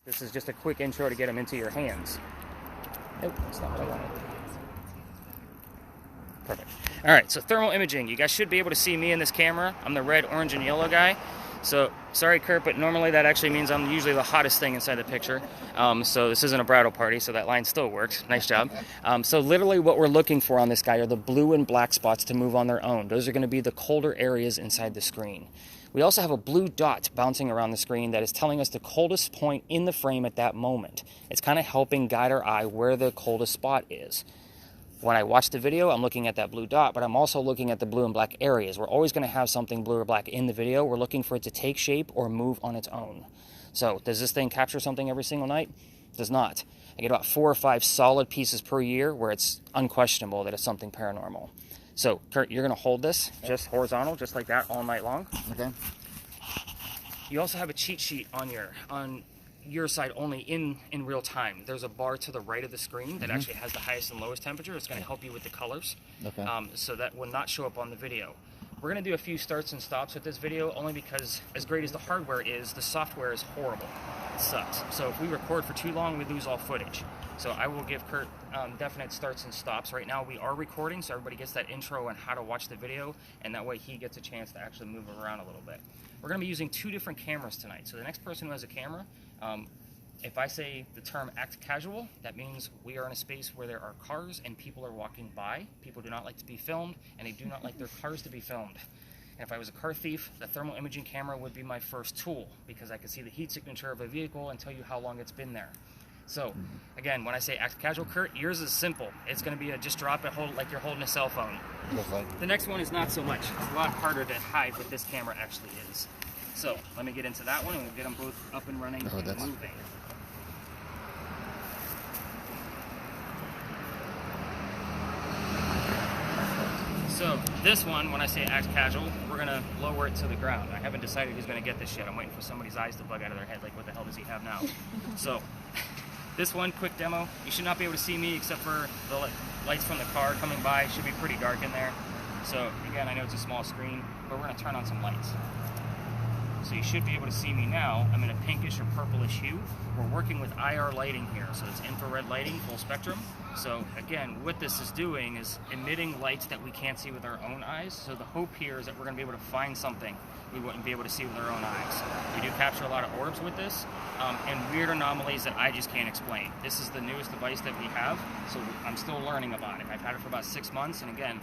This is just a quick intro to get them into your hands. Nope, that's not what I wanted. Perfect. All right, so thermal imaging. You guys should be able to see me in this camera. I'm the red, orange, and yellow guy. So, sorry, Kurt, but normally that actually means I'm usually the hottest thing inside the picture. So this isn't a bridal party, so that line still works. Nice job. So literally what we're looking for on this guy are the blue and black spots to move on their own. Those are going to be the colder areas inside the screen. We also have a blue dot bouncing around the screen that is telling us the coldest point in the frame at that moment. It's kind of helping guide our eye where the coldest spot is. When I watch the video, I'm looking at that blue dot, but I'm also looking at the blue and black areas. We're always going to have something blue or black in the video. We're looking for it to take shape or move on its own. So does this thing capture something every single night? It does not. I get about 4 or 5 solid pieces per year where it's unquestionable that it's something paranormal. So, Kurt, you're going to hold this just horizontal, just like that, all night long. Okay. You also have a cheat sheet on your side only in real time. There's a bar to the right of the screen that actually has the highest and lowest temperature. It's going to help you with the colors. Okay. So that will not show up on the video. We're going to do a few starts and stops with this video only because as great as the hardware is, the software is horrible. It sucks. So if we record for too long, we lose all footage. So I will give Kurt definite starts and stops. Right now we are recording, so everybody gets that intro on how to watch the video, and that way he gets a chance to actually move around a little bit. We're going to be using 2 different cameras tonight. So the next person who has a camera, if I say the term act casual, that means we are in a space where there are cars and people are walking by. People do not like to be filmed, and they do not like their cars to be filmed. And if I was a car thief, the thermal imaging camera would be my first tool because I could see the heat signature of a vehicle and tell you how long it's been there. So, again, when I say act casual, Kurt, yours is simple. It's going to be a just drop it, hold it like you're holding a cell phone. The next one is not so much. It's a lot harder to hide what this camera actually is. So, let me get into that one and we'll get them both up and running and moving. So, this one, when I say act casual, we're going to lower it to the ground. I haven't decided who's going to get this yet. I'm waiting for somebody's eyes to bug out of their head, like what the hell does he have now? So, this one, quick demo. You should not be able to see me except for the lights from the car coming by. It should be pretty dark in there. So, again, I know it's a small screen, but we're going to turn on some lights. So you should be able to see me now. I'm in a pinkish or purplish hue. We're working with IR lighting here, so it's infrared lighting, full spectrum. So again, what this is doing is emitting lights that we can't see with our own eyes. So the hope here is that we're going to be able to find something we wouldn't be able to see with our own eyes. We do capture a lot of orbs with this, and weird anomalies that I just can't explain. This is the newest device that we have, so I'm still learning about it. I've had it for about 6 months, and again,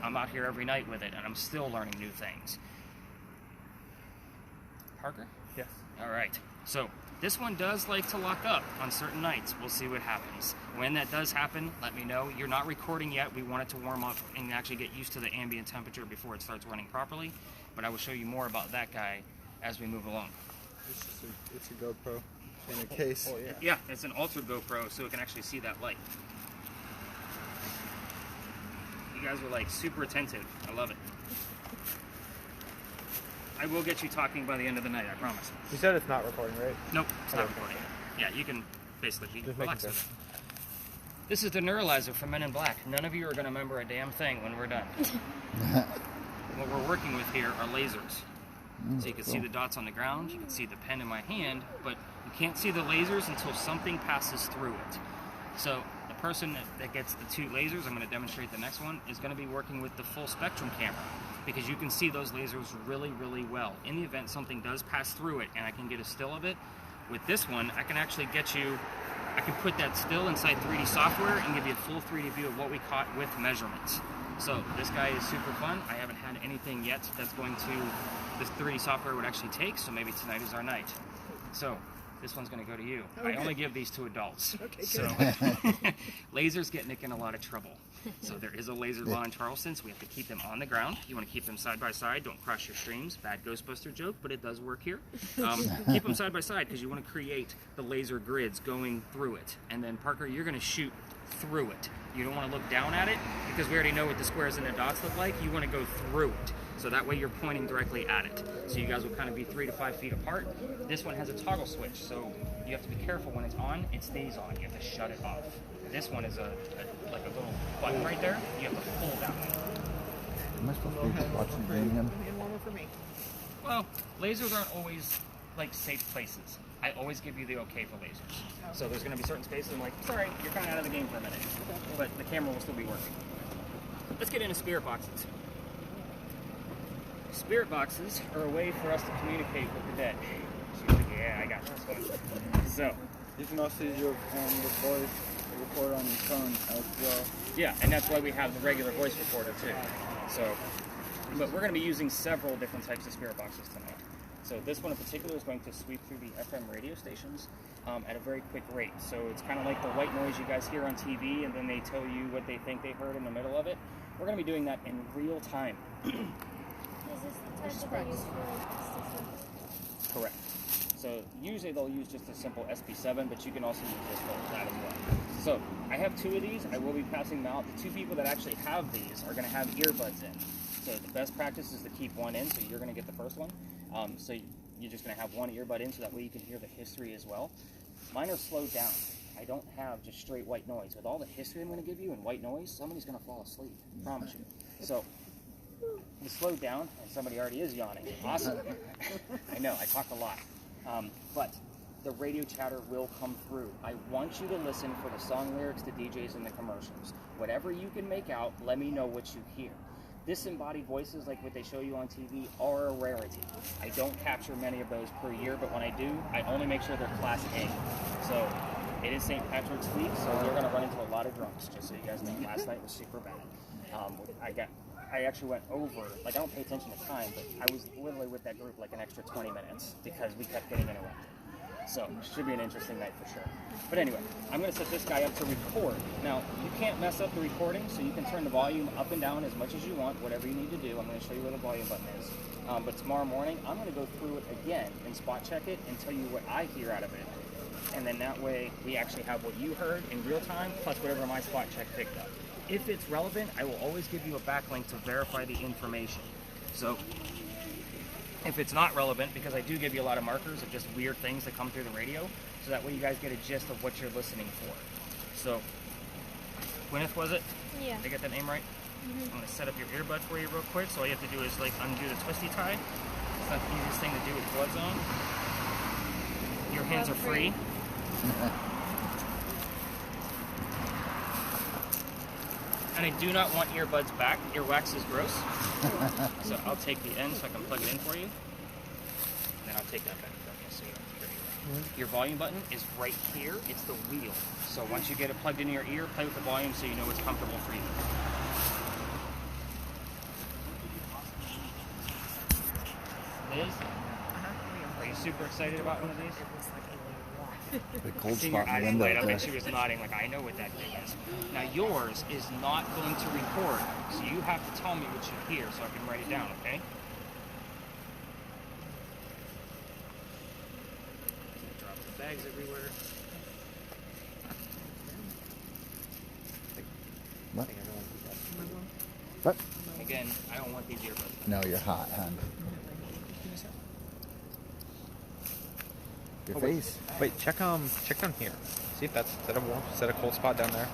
I'm out here every night with it, and I'm still learning new things. Parker? Yes. All right. So this one does like to lock up on certain nights. We'll see what happens. When that does happen, let me know. You're not recording yet. We want it to warm up and actually get used to the ambient temperature before it starts running properly. But I will show you more about that guy as we move along. It's a GoPro in a case. Oh, yeah. Yeah, it's an altered GoPro, so it can actually see that light. You guys are like super attentive. I love it. I will get you talking by the end of the night, I promise. You said it's not recording, right? Nope, it's not recording. Yeah, you can basically relax it. This is the neuralizer from Men in Black. None of you are going to remember a damn thing when we're done. What we're working with here are lasers. So you can see the dots on the ground, you can see the pen in my hand, but you can't see the lasers until something passes through it. So the person that gets the 2 lasers, I'm going to demonstrate the next one, is going to be working with the full spectrum camera, because you can see those lasers really, really well. In the event something does pass through it and I can get a still of it, with this one, I can actually I can put that still inside 3D software and give you a full 3D view of what we caught with measurements. So this guy is super fun. I haven't had anything yet that's going to, this 3D software would actually take, so maybe tonight is our night. So this one's going to go to you. Okay. I only give these to adults. Okay, so lasers get Nick in a lot of trouble. So there is a laser law in Charleston, so we have to keep them on the ground. You want to keep them side by side. Don't cross your streams. Bad Ghostbuster joke, but it does work here. Keep them side by side because you want to create the laser grids going through it. And then, Parker, you're going to shoot through it. You don't want to look down at it because we already know what the squares and the dots look like. You want to go through it. So that way you're pointing directly at it. So you guys will kind of be 3 to 5 feet apart. This one has a toggle switch, so you have to be careful when it's on, it stays on. You have to shut it off. This one is like a little button right there. You have to pull that one. Am I supposed to be watching the game again? Well, lasers aren't always like safe places. I always give you the okay for lasers. So there's going to be certain spaces I'm like, sorry, you're kind of out of the game for a minute, but the camera will still be working. Let's get into spirit boxes. Spirit boxes are a way for us to communicate with the dead. Yeah, I got this one. So You can also use your the voice record on your phone as well. yeah, and that's why we have the regular voice recorder too. So, but we're going to be using several different types of spirit boxes tonight. So this one in particular is going to sweep through the FM radio stations at a very quick rate. So it's kind of like the white noise you guys hear on TV, and then they tell you what they think they heard in the middle of it. We're going to be doing that in real time. Is this the type that they use for Correct. So usually they'll use just a simple SP7, but you can also use this for that as well. So I have two of these. I will be passing them out. The two people that actually have these are going to have earbuds in. So the best practice is to keep one in, so you're going to get the first one. So you're just going to have one earbud in, so that way you can hear the history as well. Mine are slowed down. I don't have just straight white noise. With all the history I'm going to give you and white noise, somebody's going to fall asleep. I promise you. So you slowed down, and somebody already is yawning. Awesome. I know, I talk a lot. But the radio chatter will come through. I want you to listen for the song lyrics, the DJs, and the commercials. Whatever you can make out, let me know what you hear. Disembodied voices, like what they show you on TV, are a rarity. I don't capture many of those per year, but when I do, I only make sure they're Class A. So it is St. Patrick's Week, so we're going to run into a lot of drunks, just so you guys know. Last night was super bad. I actually went over, like I don't pay attention to time, but I was literally with that group like an extra 20 minutes because we kept getting interrupted. So it should be an interesting night for sure. But anyway, I'm going to set this guy up to record. Now, you can't mess up the recording, so you can turn the volume up and down as much as you want, whatever you need to do. I'm going to show you where the volume button is. But tomorrow morning, I'm going to go through it again and spot check it and tell you what I hear out of it. And then that way, we actually have what you heard in real time, plus whatever my spot check picked up. If it's relevant, I will always give you a backlink to verify the information. So if it's not relevant, because I do give you a lot of markers of just weird things that come through the radio, so that way you guys get a gist of what you're listening for. So, Gwyneth, was it? Yeah. Did I get that name right? Mm-hmm. I'm going to set up your earbud for you real quick. So all you have to do is like undo the twisty tie. It's not the easiest thing to do with gloves on. Your hands are free. And I do not want earbuds back. Earwax is gross. So I'll take the end so I can plug it in for you. And then I'll take that back from you so you don't hear it. Your volume button is right here. It's the wheel. So once you get it plugged into your ear, play with the volume so you know it's comfortable for you. Liz? Are you super excited about one of these? The cold See spot your in the eyes window light up there. and she was nodding like, I know what that thing is. Now yours is not going to record, so you have to tell me what you hear so I can write it down, okay? Drop the bags everywhere. What? What? Again, I don't want these earbuds. No, you're hot, hon. Your face. Wait, check down here. See if that's that a warm. Is that a cold spot down there?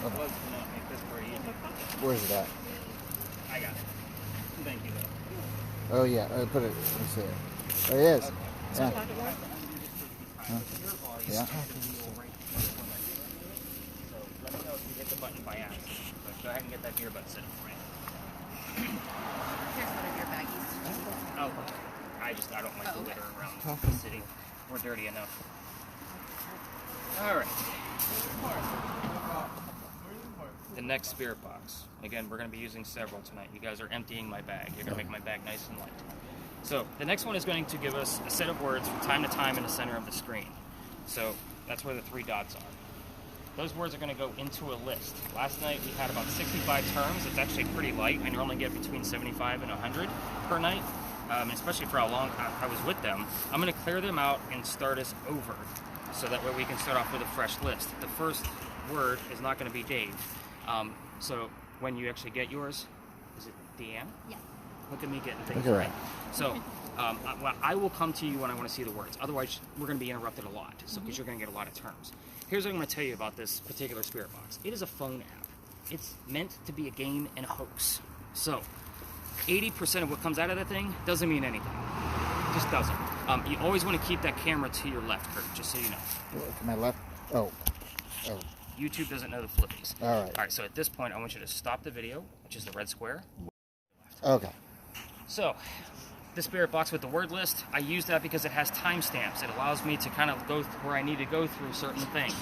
Gloves do not make this very easy. Where's it at? I got it. Thank you, though. Oh yeah, put it. Let me see it. There it is. Yeah. Huh? Yeah. So let me know if you hit the button by accident. But go ahead and get that earbud set up for you. Here's one of your baggies. Oh, I don't like the litter around the city. We're dirty enough. Alright. The next spirit box. Again, we're going to be using several tonight. You guys are emptying my bag. You're going to make my bag nice and light. So, the next one is going to give us a set of words from time to time in the center of the screen. So, that's where the 3 dots are. Those words are going to go into a list. Last night we had about 65 terms. It's actually pretty light. I normally get between 75 and 100 per night. Especially for how long I was with them. I'm going to clear them out and start us over, so that way we can start off with a fresh list. The first word is not going to be Dave. So when you actually get yours, is it Deanne? Yeah. Look at me getting things Look at right. So I will come to you when I want to see the words. Otherwise, we're going to be interrupted a lot, so because you're going to get a lot of terms. Here's what I'm going to tell you about this particular spirit box. It is a phone app. It's meant to be a game and a hoax. So 80% of what comes out of that thing doesn't mean anything. It just doesn't. You always want to keep that camera to your left, Kurt, just so you know. To my left. Oh. YouTube doesn't know the flippies. All right. All right, so at this point, I want you to stop the video, which is the red square. Okay. So, the spirit box with the word list, I use that because it has timestamps. It allows me to kind of go where I need to go through certain things.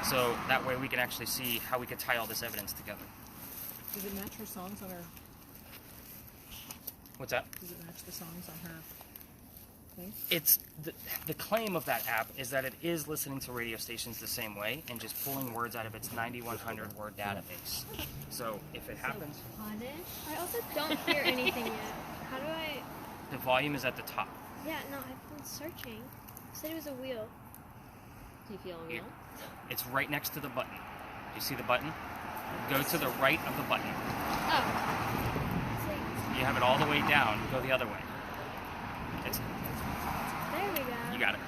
So that way we can actually see how we could tie all this evidence together. Does it match her songs on her? What's that? Does it match the songs on her thing? It's the claim of that app is that it is listening to radio stations the same way and just pulling words out of its 9,100 word database. So if it happens, I also don't hear anything yet. How do I? the volume is at the top. Yeah, no, I've been searching. You said it was a wheel. Do you feel a wheel? It's right next to the button. Do you see the button? Go to the right of the button. Oh. It's like, You have it all the way down. Go the other way. It's, there we go. you got it.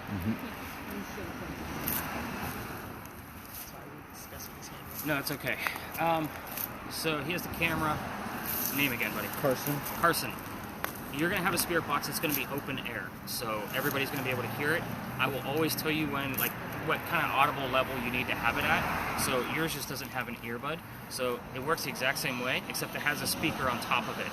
Sorry, we're discussing this game. No, it's okay. So here's the camera. Name again, buddy. Carson. Carson. You're going to have a spirit box that's going to be open air, so everybody's going to be able to hear it. I will always tell you when, like, what kind of audible level you need to have it at. So yours just doesn't have an earbud, so it works the exact same way, except it has a speaker on top of it.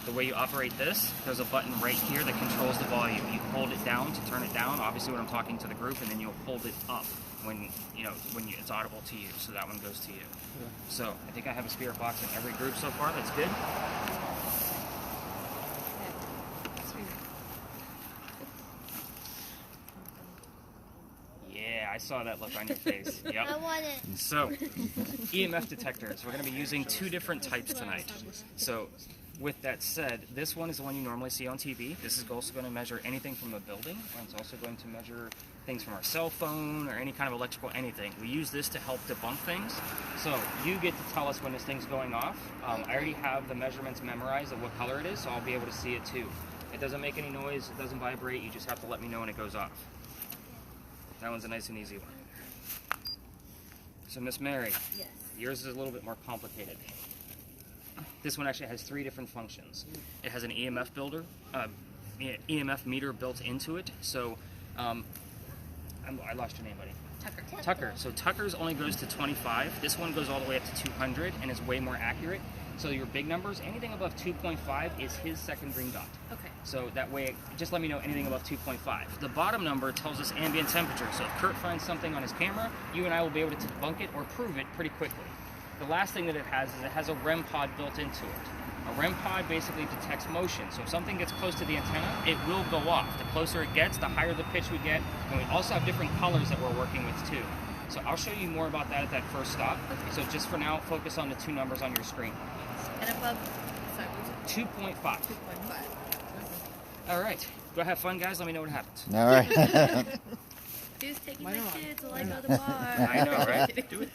The way you operate this, there's a button right here that controls the volume. You hold it down to turn it down, obviously when I'm talking to the group, and then you'll hold it up when it's audible to you. So that one goes to you. Yeah. So I think I have a spirit box in every group so far. That's good. Yeah, I saw that look on your face. Yep. I want it. So, EMF detectors. We're going to be using two different types tonight. So, with that said, this one is the one you normally see on TV. This is also going to measure anything from a building, and it's also going to measure things from our cell phone or any kind of electrical anything. We use this to help debunk things. So, you get to tell us when this thing's going off. I already have the measurements memorized of what color it is, so I'll be able to see it too. It doesn't make any noise, it doesn't vibrate, you just have to let me know when it goes off. That one's a nice and easy one. So Miss Mary, Yes. yours is a little bit more complicated. This one actually has three different functions. It has an EMF builder, EMF meter built into it. So, I lost your name, buddy. Tucker. Tucker. So Tucker's only goes to 25. This one goes all the way up to 200 and is way more accurate. So your big numbers, anything above 2.5 is his second green dot. Okay. So that way, just let me know anything above 2.5. The bottom number tells us ambient temperature. So if Kurt finds something on his camera, you and I will be able to debunk it or prove it pretty quickly. The last thing that it has is it has a REM pod built into it. A REM pod basically detects motion. So if something gets close to the antenna, it will go off. The closer it gets, the higher the pitch we get. And we also have different colors that we're working with too. So I'll show you more about that at that first stop. So just for now, focus on the two numbers on your screen. And above, sorry, what 2.5. was it? 2.5. All right. Go have fun, guys. Let me know what happens. All right. Who's taking Why my not? kids while I go to the bar? I know, right? Do it.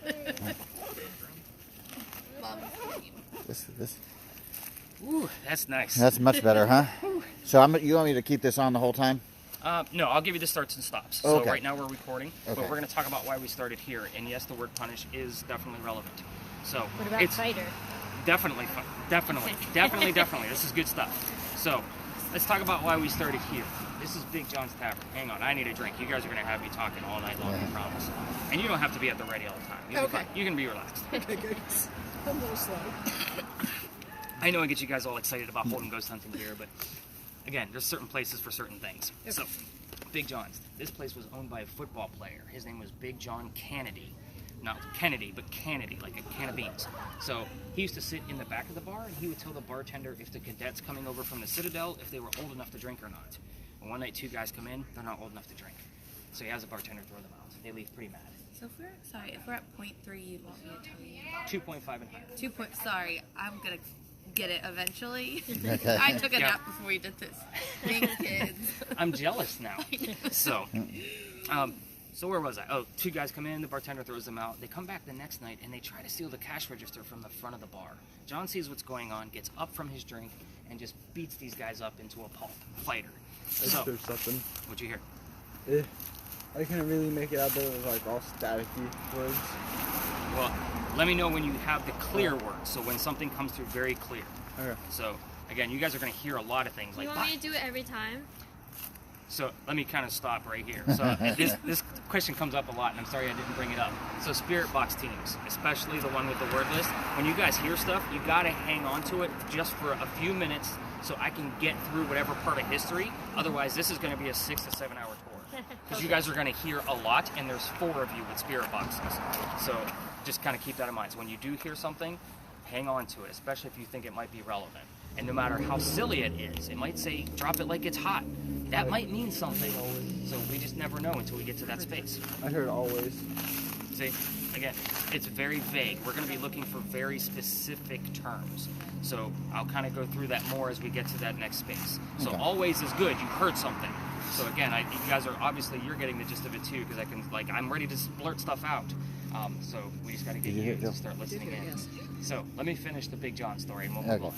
Mom. this. Ooh, that's nice. That's much better, huh? So you want me to keep this on the whole time? No, I'll give you the starts and stops. Okay. So right now we're recording, but Okay. we're going to talk about why we started here. And yes, the word punish is definitely relevant. So What about it's fighter? definitely fun. Definitely. This is good stuff. So let's talk about why we started here. This is Big John's Tavern. Hang on, I need a drink. You guys are going to have me talking all night long, I promise. And you don't have to be at the ready all the time. You can be relaxed. Okay, good. I'm a little slow. I know I get you guys all excited about holding ghost hunting here, but again, there's certain places for certain things. Okay. So, Big John's. This place was owned by a football player. His name was Big John Kennedy. Not Kennedy, but Kennedy, like a can of beans. So he used to sit in the back of the bar, and he would tell the bartender if the cadets coming over from the Citadel, if they were old enough to drink or not. And one night, two guys come in, they're not old enough to drink. So he has a bartender throw them out. They leave pretty mad. So if we're at 0.3, you'd want me to tell you. 2.5 and higher. 2 point. Sorry, I'm gonna get it eventually. Okay. I took a Yeah. nap before we did this. Thanks, kids. I'm jealous now. So where was I? Oh, two guys come in, the bartender throws them out. They come back the next night and they try to steal the cash register from the front of the bar. John sees what's going on, gets up from his drink, and just beats these guys up into a pulp. Fighter. So, There's something. what'd you hear? I couldn't really make it out there with like all staticky words. Well, let me know when you have the clear words, so when something comes through very clear. Okay. So, again, you guys are going to hear a lot of things You like want me to do it every time? So let me kind of stop right here. So this question comes up a lot, and I'm sorry I didn't bring it up. So spirit box teams, especially the one with the word list, when you guys hear stuff, you got to hang on to it just for a few minutes so I can get through whatever part of history. Otherwise, this is going to be a 6 to 7 hour tour. Because you guys are going to hear a lot, and there's 4 of you with spirit boxes. So just kind of keep that in mind. So when you do hear something, hang on to it, especially if you think it might be relevant. And no matter how silly it is, it might say, drop it like it's hot. That might mean something. So we just never know until we get to that space. I heard always. See, again, it's very vague. We're going to be looking for very specific terms. So I'll kind of go through that more as we get to that next space. So always is good. You've heard something. So again, you guys are obviously, you're getting the gist of it too, because I'm ready to blurt stuff out. So we just got to get you to start listening in. So let me finish the Big John story and we'll move on.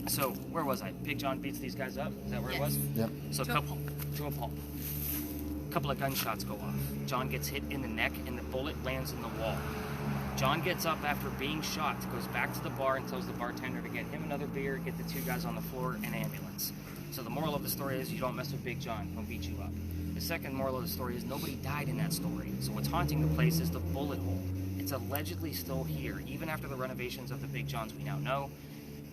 So where was I? Big John beats these guys up. Is that where it was? Yep. So to a pulp. Couple of gunshots go off. John gets hit in the neck and the bullet lands in the wall. John gets up after being shot, goes back to the bar and tells the bartender to get him another beer, get the 2 guys on the floor, and ambulance. So the moral of the story is you don't mess with Big John, he'll beat you up. The second moral of the story is nobody died in that story. So what's haunting the place is the bullet hole. It's allegedly still here, even after the renovations of the Big Johns we now know.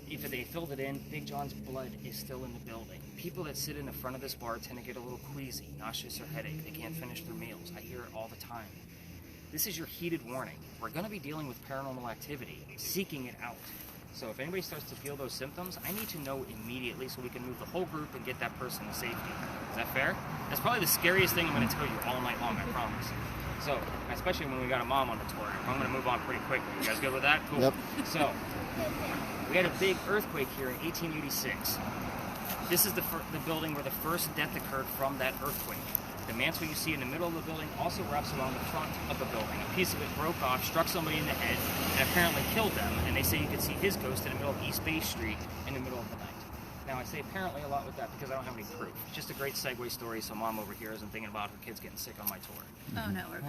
If they filled it in, Big John's blood is still in the building. People that sit in the front of this bar tend to get a little queasy, nauseous, or headache. They can't finish their meals. I hear it all the time. This is your heated warning. We're going to be dealing with paranormal activity, seeking it out. So if anybody starts to feel those symptoms, I need to know immediately so we can move the whole group and get that person to safety. Is that fair? That's probably the scariest thing I'm going to tell you all night long, I promise. So, especially when we got a mom on the tour, I'm going to move on pretty quickly. You guys good with that? Cool. Yep. So, we had a big earthquake here in 1886. This is the building where the first death occurred from that earthquake. The mantle you see in the middle of the building also wraps around the front of the building. A piece of it broke off, struck somebody in the head, and apparently killed them. And they say you could see his ghost in the middle of East Bay Street in the middle of the night. Now, I say apparently a lot with that because I don't have any proof. It's just a great segue story so Mom over here isn't thinking about her kids getting sick on my tour. Oh, no, we're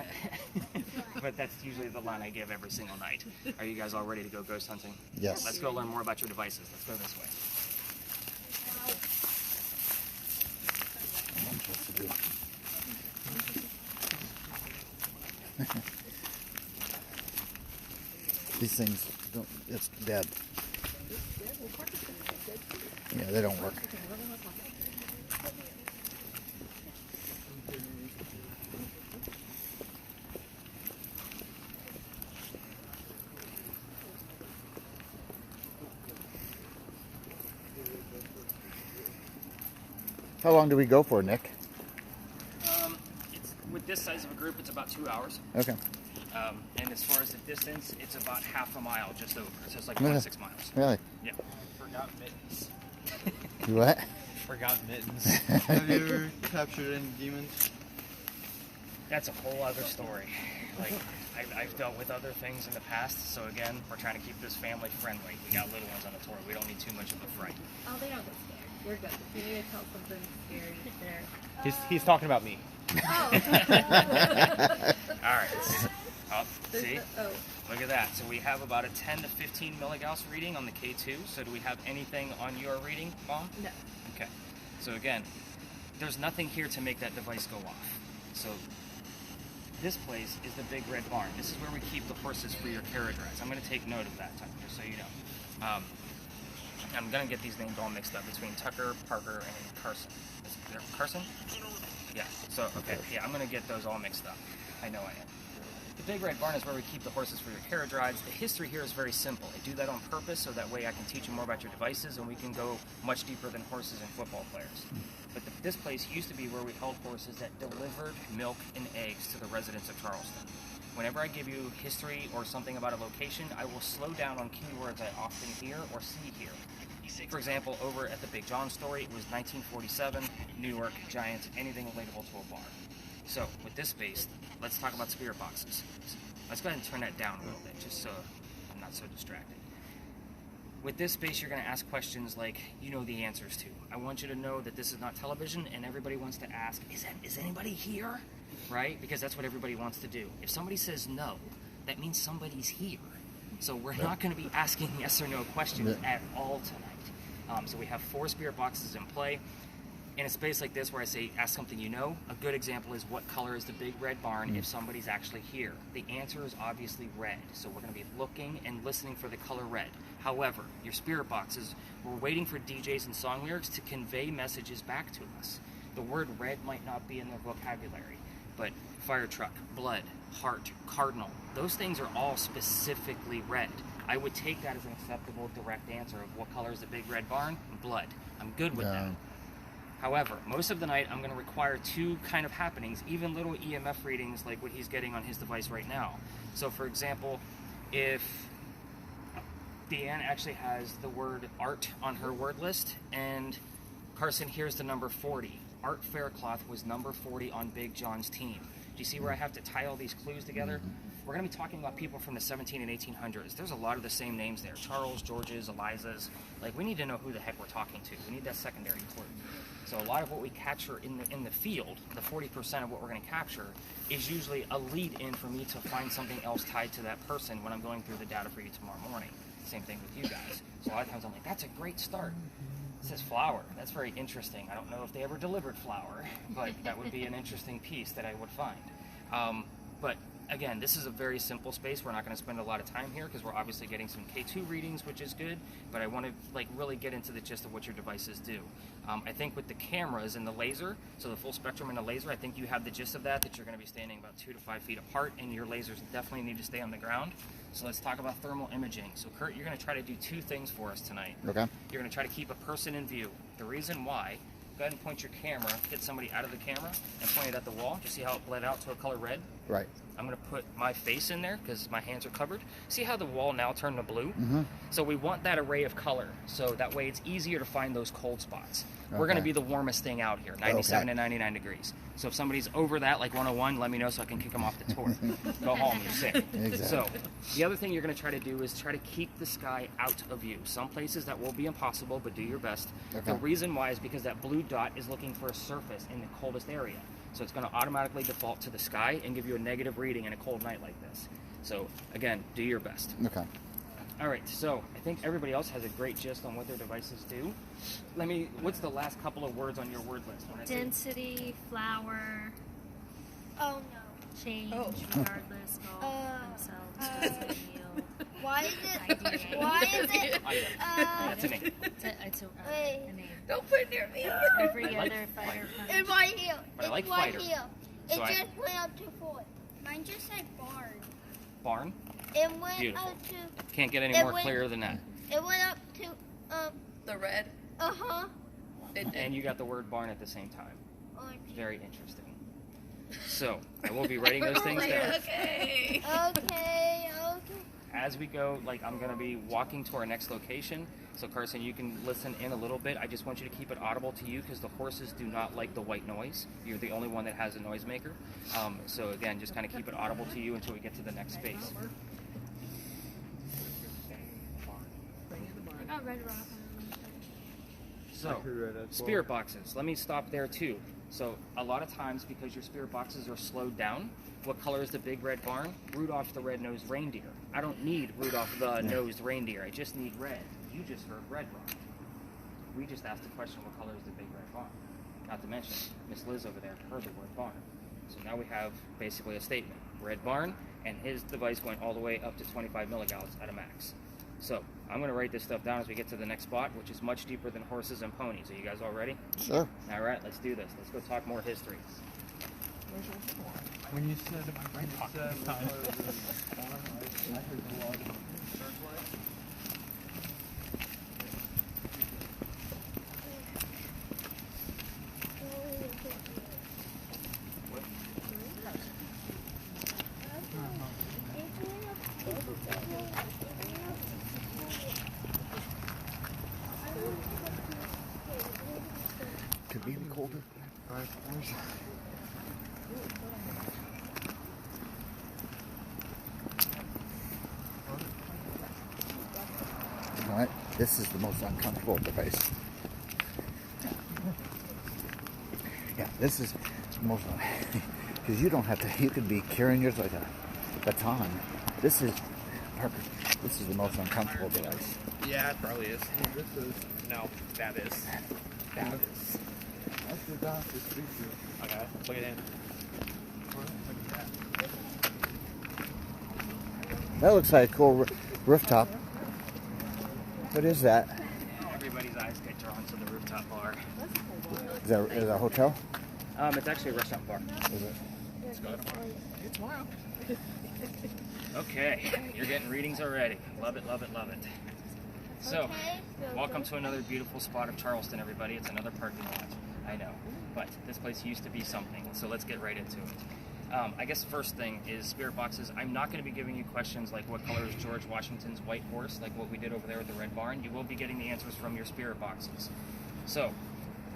good. But that's usually the line I give every single night. Are you guys all ready to go ghost hunting? Yes. Let's go learn more about your devices. Let's go this way. I'm supposed to do. These things don't, it's dead. Yeah, they don't work. How long do we go for, Nick? With this size of a group, it's about 2 hours. Okay. And as far as the distance, it's about half a mile, just over. So it's like 26 miles. Really? Yeah. Forgot mittens. You what? Forgot mittens. Have you ever captured any demons? That's a whole other story. Like, I've dealt with other things in the past, so again, we're trying to keep this family friendly. We got little ones on the tour. We don't need too much of a fright. Oh, they don't get scared. We're good. If you need to tell something scary, there. He's talking about me. Oh. All right. Oh, see? Oh. Look at that. So we have about a 10 to 15 milligauss reading on the K2. So do we have anything on your reading, Mom? No. Okay. So again, there's nothing here to make that device go off. So this place is the Big Red Barn. This is where we keep the horses for your carriage rides. I'm going to take note of that, just so you know. I'm going to get these names all mixed up between Tucker, Parker, and Carson. Is there Carson? Yeah. So, okay. Yeah, I'm going to get those all mixed up. I know I am. The Big Red Barn is where we keep the horses for your carriage rides. The history here is very simple. I do that on purpose so that way I can teach you more about your devices and we can go much deeper than horses and football players. But this place used to be where we held horses that delivered milk and eggs to the residents of Charleston. Whenever I give you history or something about a location, I will slow down on keywords I often hear or see here. For example, over at the Big John story, it was 1947, New York, Giants, anything relatable to a bar. So, with this space, let's talk about spirit boxes. Let's go ahead and turn that down a little bit, just so I'm not so distracted. With this space, you're going to ask questions like you know the answers to. I want you to know that this is not television, and everybody wants to ask, is anybody here? Right? Because that's what everybody wants to do. If somebody says no, that means somebody's here. So we're not going to be asking yes or no questions at all tonight. So we have 4 spirit boxes in play. in a space like this where I say ask something you know, a good example is what color is the big red barn if somebody's actually here? The answer is obviously red, so we're going to be looking and listening for the color red. However, your spirit boxes, we're waiting for DJs and song lyrics to convey messages back to us. The word red might not be in their vocabulary, but fire truck, blood, heart, cardinal, those things are all specifically red. I would take that as an acceptable direct answer of what color is the big red barn? Blood. I'm good with that. However, most of the night I'm going to require two kind of happenings, even little EMF readings like what he's getting on his device right now. So for example, if Deanne actually has the word art on her word list and Carson hears the number 40, Art Faircloth was number 40 on Big John's team. Do you see where I have to tie all these clues together? We're going to be talking about people from the 17 and 1800s. There's a lot of the same names there. Charles, Georges, Elizas. Like, we need to know who the heck we're talking to. We need that secondary clue. So a lot of what we capture in the field, the 40% of what we're going to capture, is usually a lead-in for me to find something else tied to that person when I'm going through the data for you tomorrow morning. Same thing with you guys. So a lot of times I'm like, that's a great start. It says flower. That's very interesting. I don't know if they ever delivered flower, but that would be an interesting piece that I would find. But again, this is a very simple space. We're not going to spend a lot of time here because we're obviously getting some K2 readings, which is good, but I want to really get into the gist of what your devices do. I think with the cameras and the laser, so the full spectrum and the laser, I think you have the gist of that you're going to be standing about 2 to 5 feet apart, and your lasers definitely need to stay on the ground. So let's talk about thermal imaging. So Kurt, you're going to try to do 2 things for us tonight. Okay. You're going to try to keep a person in view. The reason why, go ahead and point your camera, get somebody out of the camera, and point it at the wall. Do you see how it bled out to a color red? Right. I'm going to put my face in there because my hands are covered. See how the wall now turned to blue? So we want that array of color, so that way it's easier to find those cold spots. We're going to be the warmest thing out here, 97 to 99 degrees. So if somebody's over that, like 101, let me know so I can kick them off the tour. Go home, you're sick. Exactly. So the other thing you're going to try to do is try to keep the sky out of view. Some places that will be impossible, but do your best. The reason why is because that blue dot is looking for a surface in the coldest area. So it's going to automatically default to the sky and give you a negative reading in a cold night like this. So again, do your best. Okay. All right, so I think everybody else has a great gist on what their devices do. What's the last couple of words on your word list? Density, flower, Oh no. change, regardless, all themselves, just meal. Why is it? IDA. Why is it? That's a name. It's a name. Don't put it near me. Every I like other fighter fighter. It's right here. But I like it's right fighter. here. So It I- just went up to 4. Mine just said barn. Barn. It went Beautiful. up to. Can't get any It more went- clear than that. It went up to. The red. And you got the word barn at the same time. Orange. Very interesting. So I will be writing those things down. Okay. Okay. As we go, I'm going to be walking to our next location. So Carson, you can listen in a little bit. I just want you to keep it audible to you because the horses do not like the white noise. You're the only one that has a noisemaker. So again, just kind of keep it audible to you until we get to the next space. I got Red Rock. So, spirit boxes. Let me stop there too. So, a lot of times, because your spirit boxes are slowed down, what color is the big red barn? Rudolph the red-nosed reindeer. I don't need Rudolph the nosed reindeer. I just need red. You just heard red rock. We just asked the question, what color is the big red barn? Not to mention, Miss Liz over there heard the word barn. So now we have basically a statement. Red barn, and his device going all the way up to 25 milligauss at a max. So, I'm going to write this stuff down as we get to the next spot, which is much deeper than horses and ponies. Are you guys all ready? Sure. All right, let's do this. Let's go talk more history. When you said I heard a lot of Could be colder. All right, this is the most uncomfortable device. Yeah, this is the most, because you don't have to, you could be carrying yours like a baton. This is perfect. This is the most uncomfortable device. Yeah, it probably is. No, that is. Sit down. It's pretty good. Okay, plug it in. That looks like a cool rooftop. What is that? Everybody's eyes get drawn to the rooftop bar. Is that a hotel? It's actually a restaurant bar. Is it? It's wild. Okay, you're getting readings already. Love it, love it, love it. So, Okay. welcome to another beautiful spot of Charleston, everybody. It's another parking lot. I know, but this place used to be something, so let's get right into it. I guess the first thing is spirit boxes. I'm not going to be giving you questions like what color is George Washington's white horse, like what we did over there at the Red Barn. You will be getting the answers from your spirit boxes. So,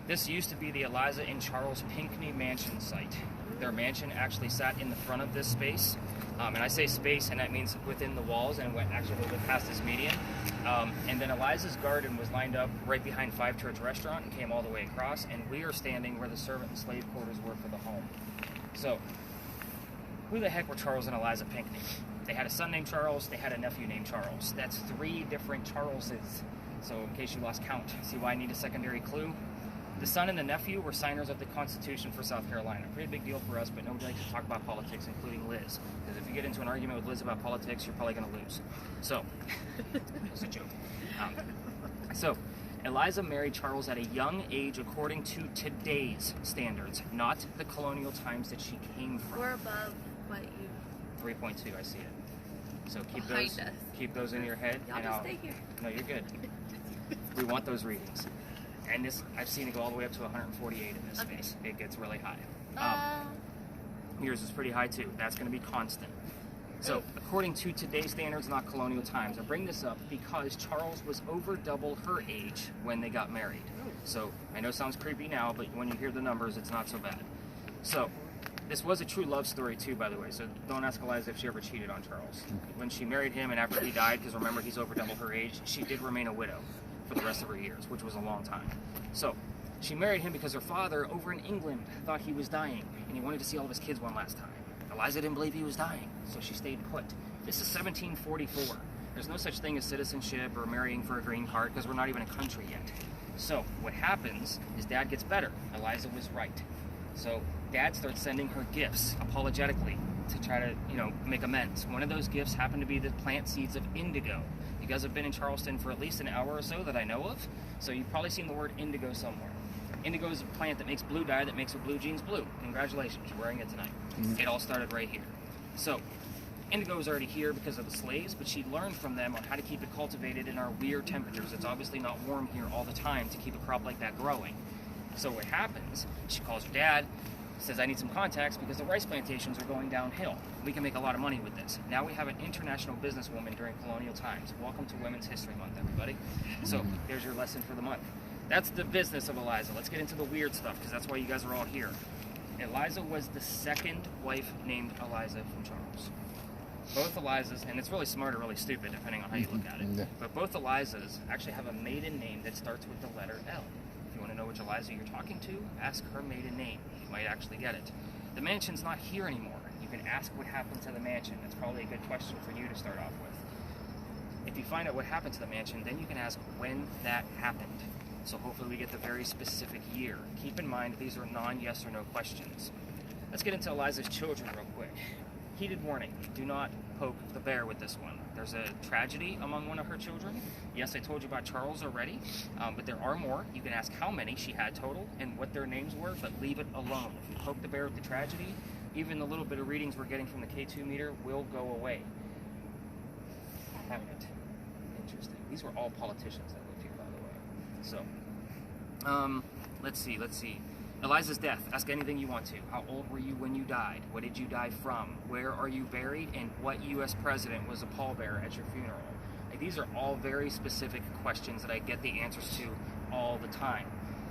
this used to be the Eliza and Charles Pinckney mansion site. Their mansion actually sat in the front of this space. And I say space, and that means within the walls, and went actually a little bit past this median. And then Eliza's garden was lined up right behind Five Church Restaurant and came all the way across, and we are standing where the servant and slave quarters were for the home. So, who the heck were Charles and Eliza Pinckney? They had a son named Charles, they had a nephew named Charles. That's 3 different Charleses. So, in case you lost count, see why I need a secondary clue? The son and the nephew were signers of the Constitution for South Carolina. Pretty big deal for us, but nobody likes to talk about politics, including Liz. Because if you get into an argument with Liz about politics, you're probably going to lose. So, it's a joke. So, Eliza married Charles at a young age according to today's standards, not the colonial times that she came from. We're above what you 3.2, I see it. So Behind us. keep those in your head. Y'all and just I'll- stay here. No, you're good. We want those readings. And this, I've seen it go all the way up to 148 in this Okay. space. It gets really high. Um, Yours is pretty high too. That's going to be constant. So, according to today's standards, not colonial times, I bring this up because Charles was over double her age when they got married. So, I know it sounds creepy now, but when you hear the numbers, it's not so bad. So, this was a true love story too, by the way. So, don't ask Eliza if she ever cheated on Charles. When she married him and after he died, because remember he's over double her age, she did remain a widow for the rest of her years, which was a long time. So, she married him because her father over in England thought he was dying, and he wanted to see all of his kids one last time. Eliza didn't believe he was dying, so she stayed put. This is 1744. There's no such thing as citizenship or marrying for a green card because we're not even a country yet. So, what happens is Dad gets better. Eliza was right. So, Dad starts sending her gifts apologetically to try to, make amends. One of those gifts happened to be the plant seeds of indigo. You guys have been in Charleston for at least an hour or so that I know of, so you've probably seen the word indigo somewhere. Indigo is a plant that makes blue dye that makes her blue jeans blue. Congratulations, you're wearing it tonight. It all started right here. So, indigo was already here because of the slaves, but she learned from them on how to keep it cultivated in our weird temperatures. It's obviously not warm here all the time to keep a crop like that growing. So what happens, she calls her dad, says, I need some contacts because the rice plantations are going downhill. We can make a lot of money with this. Now we have an international businesswoman during colonial times. Welcome to Women's History Month, everybody. So there's your lesson for the month. That's the business of Eliza. Let's get into the weird stuff because that's why you guys are all here. Eliza was the second wife named Eliza from Charles. Both Elizas, and it's really smart or really stupid depending on how you look at it, but both Elizas actually have a maiden name that starts with the letter L. If you want to know which Eliza you're talking to, ask her maiden name. You might actually get it. The mansion's not here anymore. You can ask what happened to the mansion. That's probably a good question for you to start off with. If you find out what happened to the mansion, then you can ask when that happened. So hopefully we get the very specific year. Keep in mind, these are non-yes or no questions. Let's get into Eliza's children real quick. Heated warning, do not poke the bear with this one. There's a tragedy among one of her children. Yes, I told you about Charles already, but there are more. You can ask how many she had total and what their names were, but leave it alone. If you poke the bear with the tragedy, even the little bit of readings we're getting from the K2 meter will go away. Damn it. Interesting. These were all politicians that lived here, by the way. So, let's see. Eliza's death. Ask anything you want to. How old were you when you died? What did you die from? Where are you buried? And what U.S. president was a pallbearer at your funeral? Like, these are all very specific questions that I get the answers to all the time.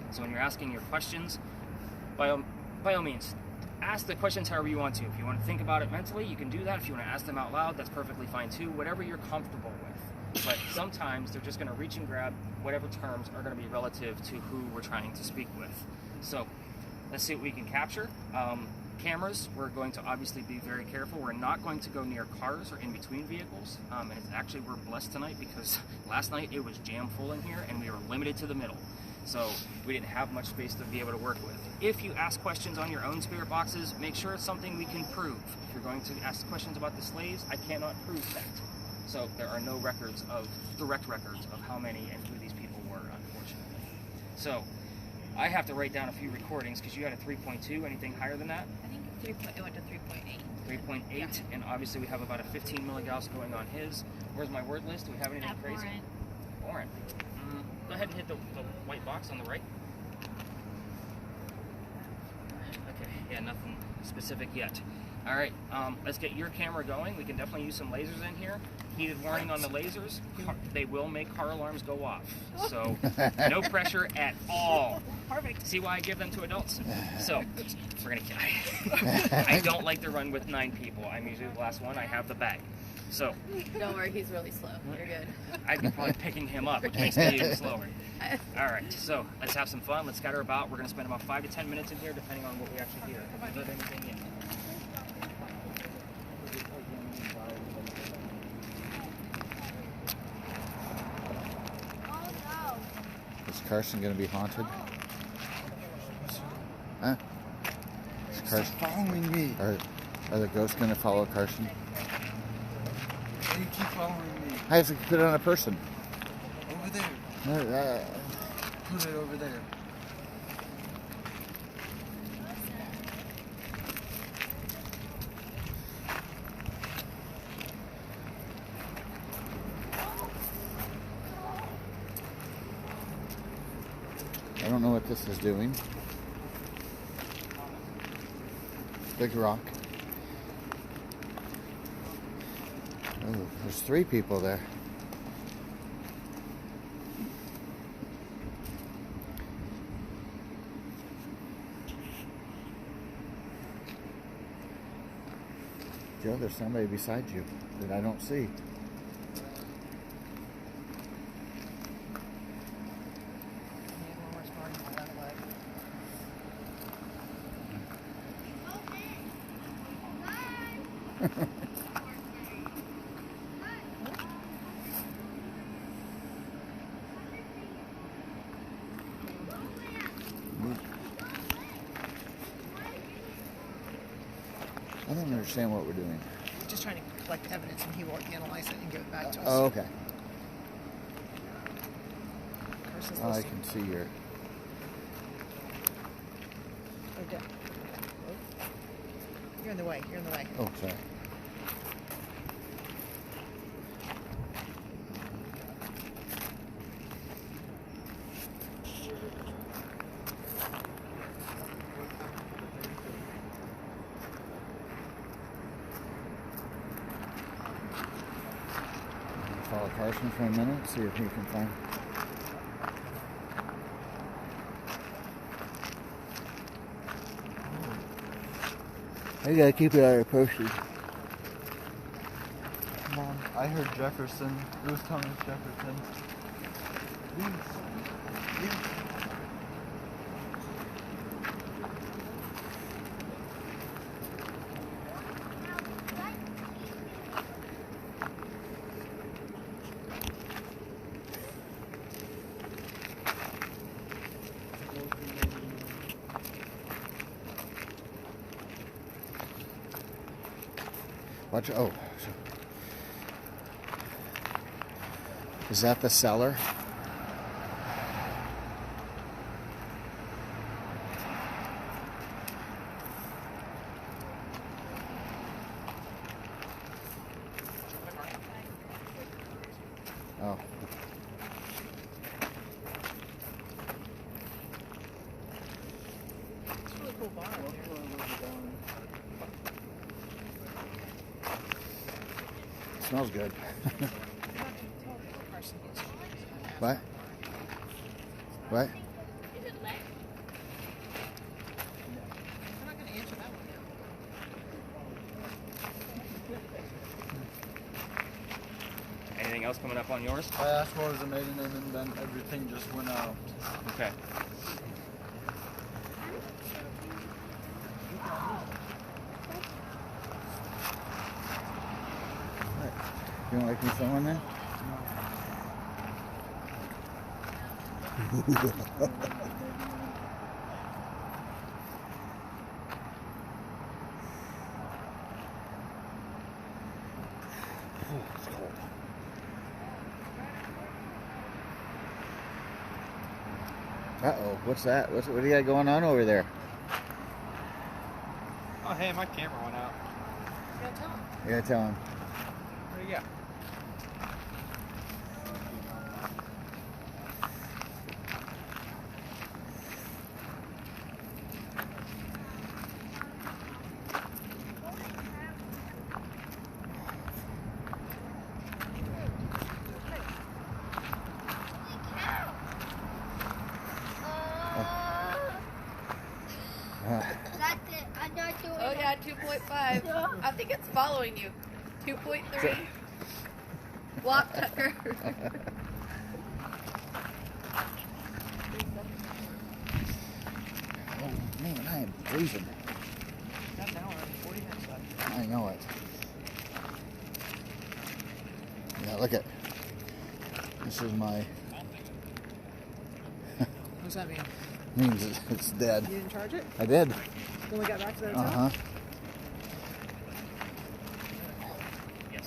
So when you're asking your questions, by all means, ask the questions however you want to. If you want to think about it mentally, you can do that. If you want to ask them out loud, that's perfectly fine too. Whatever you're comfortable with. But sometimes they're just going to reach and grab whatever terms are going to be relative to who we're trying to speak with. So let's see what we can capture. Cameras, we're going to obviously be very careful. We're not going to go near cars or in between vehicles. And it's actually, we're blessed tonight because last night it was jam full in here and we were limited to the middle. So we didn't have much space to be able to work with. If you ask questions on your own spirit boxes, make sure it's something we can prove. If you're going to ask questions about the slaves, I cannot prove that. So there are no direct records of how many and who these people were, unfortunately. So I have to write down a few recordings because you had a 3.2. Anything higher than that? I think it went to 3.8. 3.8, Yeah. and obviously we have about a 15 milligauss going on his. Where's my word list? Do we have anything crazy? Warren. Go ahead and hit the white box on the right. Okay, yeah, nothing specific yet. All right, let's get your camera going. We can definitely use some lasers in here. Heated warning on the lasers. They will make car alarms go off. So no pressure at all. Perfect. See why I give them to adults? So we're gonna. I don't like to run with 9 people. I'm usually the last one. I have the bag. So Don't worry, he's really slow. You're good. I'd be probably picking him up, which makes me even slower. All right, so let's have some fun. Let's scatter about. We're gonna spend about 5 to 10 minutes in here, depending on what we actually hear. Have you heard anything yet? Is Carson going to be haunted? Huh? Is Carson Following me. Are the ghosts going to follow Carson? Why do you keep following me? I have to put it on a person. Over there. Put it over there. I don't know what this is doing. Big rock. Oh, there's 3 people there. Joe, there's somebody beside you that I don't see. I don't understand what we're doing. We're just trying to collect evidence and he will analyze it and give it back to us. Oh, okay. Carson's Oh, I listening. can see your... Okay. You're in the way. You're in the way. Oh, sorry. Follow Carson for a minute, see if he can find... I gotta keep it out of posted. Come on. I heard Jefferson. It was Thomas Jefferson. Please. Watch, oh. Is that the cellar? Oh. It's a really cool bar out there. Smells good. Carson gets you. What? What? I'm not going to answer that one now. Anything else coming up on yours? I asked what was the maiden name and then everything just went out. Okay. You don't like me filming that? It's cold. Uh-oh, what's that? What do you got going on over there? Oh, hey, my camera went out. You gotta tell him. You gotta tell him. Where'd you go? That's it. I'm not doing Oh it. yeah, 2.5. I think it's following you. 2.3. Block Tucker. Oh man, I am freezing. Got an hour and 40 minutes left. I know it. Yeah, look at. This is my. What does that mean? Means it's dead. You didn't charge it? I did. When we got back to the Uh hotel? huh. Yes.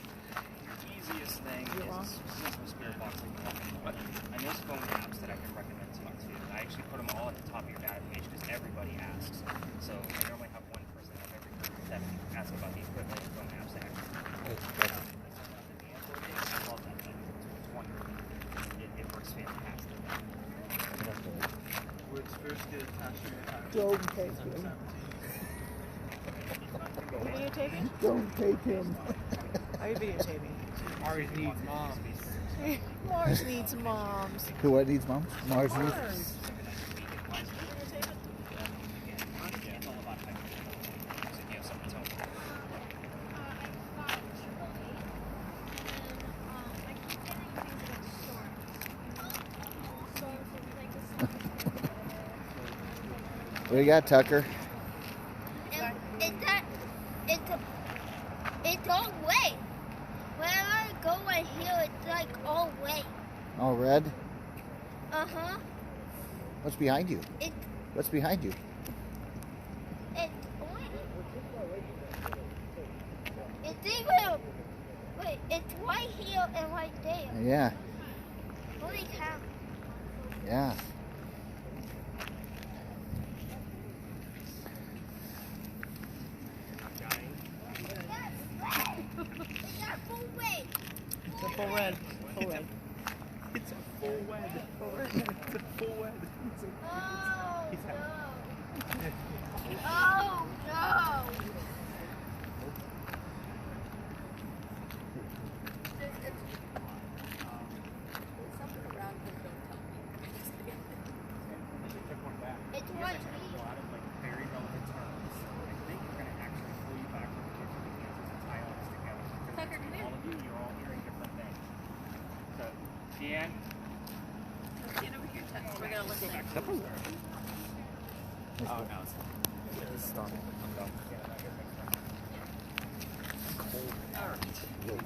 Easiest thing You're wrong. is some spirit boxing. But I know phone apps that I can recommend to you too. I actually put them all at the top of your data page because everybody asks. So I normally have one person out of every group that asks about the equivalent of phone apps that it works fantastic. Would first get attached to your iPhone. Don't take him. Are you videotaping? Don't take him. Are you videotaping? Mars needs mom. Mars needs moms. Who what needs mom? Mars needs. Mars. It's all about hype. So if you have something to tell me. What do you got, Tucker? It's all white. Whenever I go right here, it's like all white. All red? Uh-huh. What's behind you? It's What's behind you? white. It's even, wait, it's right here and right there. Yeah, Holy cow. yeah. It's that full white. It's a full red. Full red. It's a full wed. It's a full wed. Oh, He's no. Oh, no. Something around him, don't tell me. It's what A lot of like very relevant terms. I think we're going to actually pull you back from the kitchen and tie all this together. Because Tucker, come here. all of you, you're all hearing different things. So, Deanne, Stand over here, Tucker. We're gonna listen. Oh, no. It's starting. you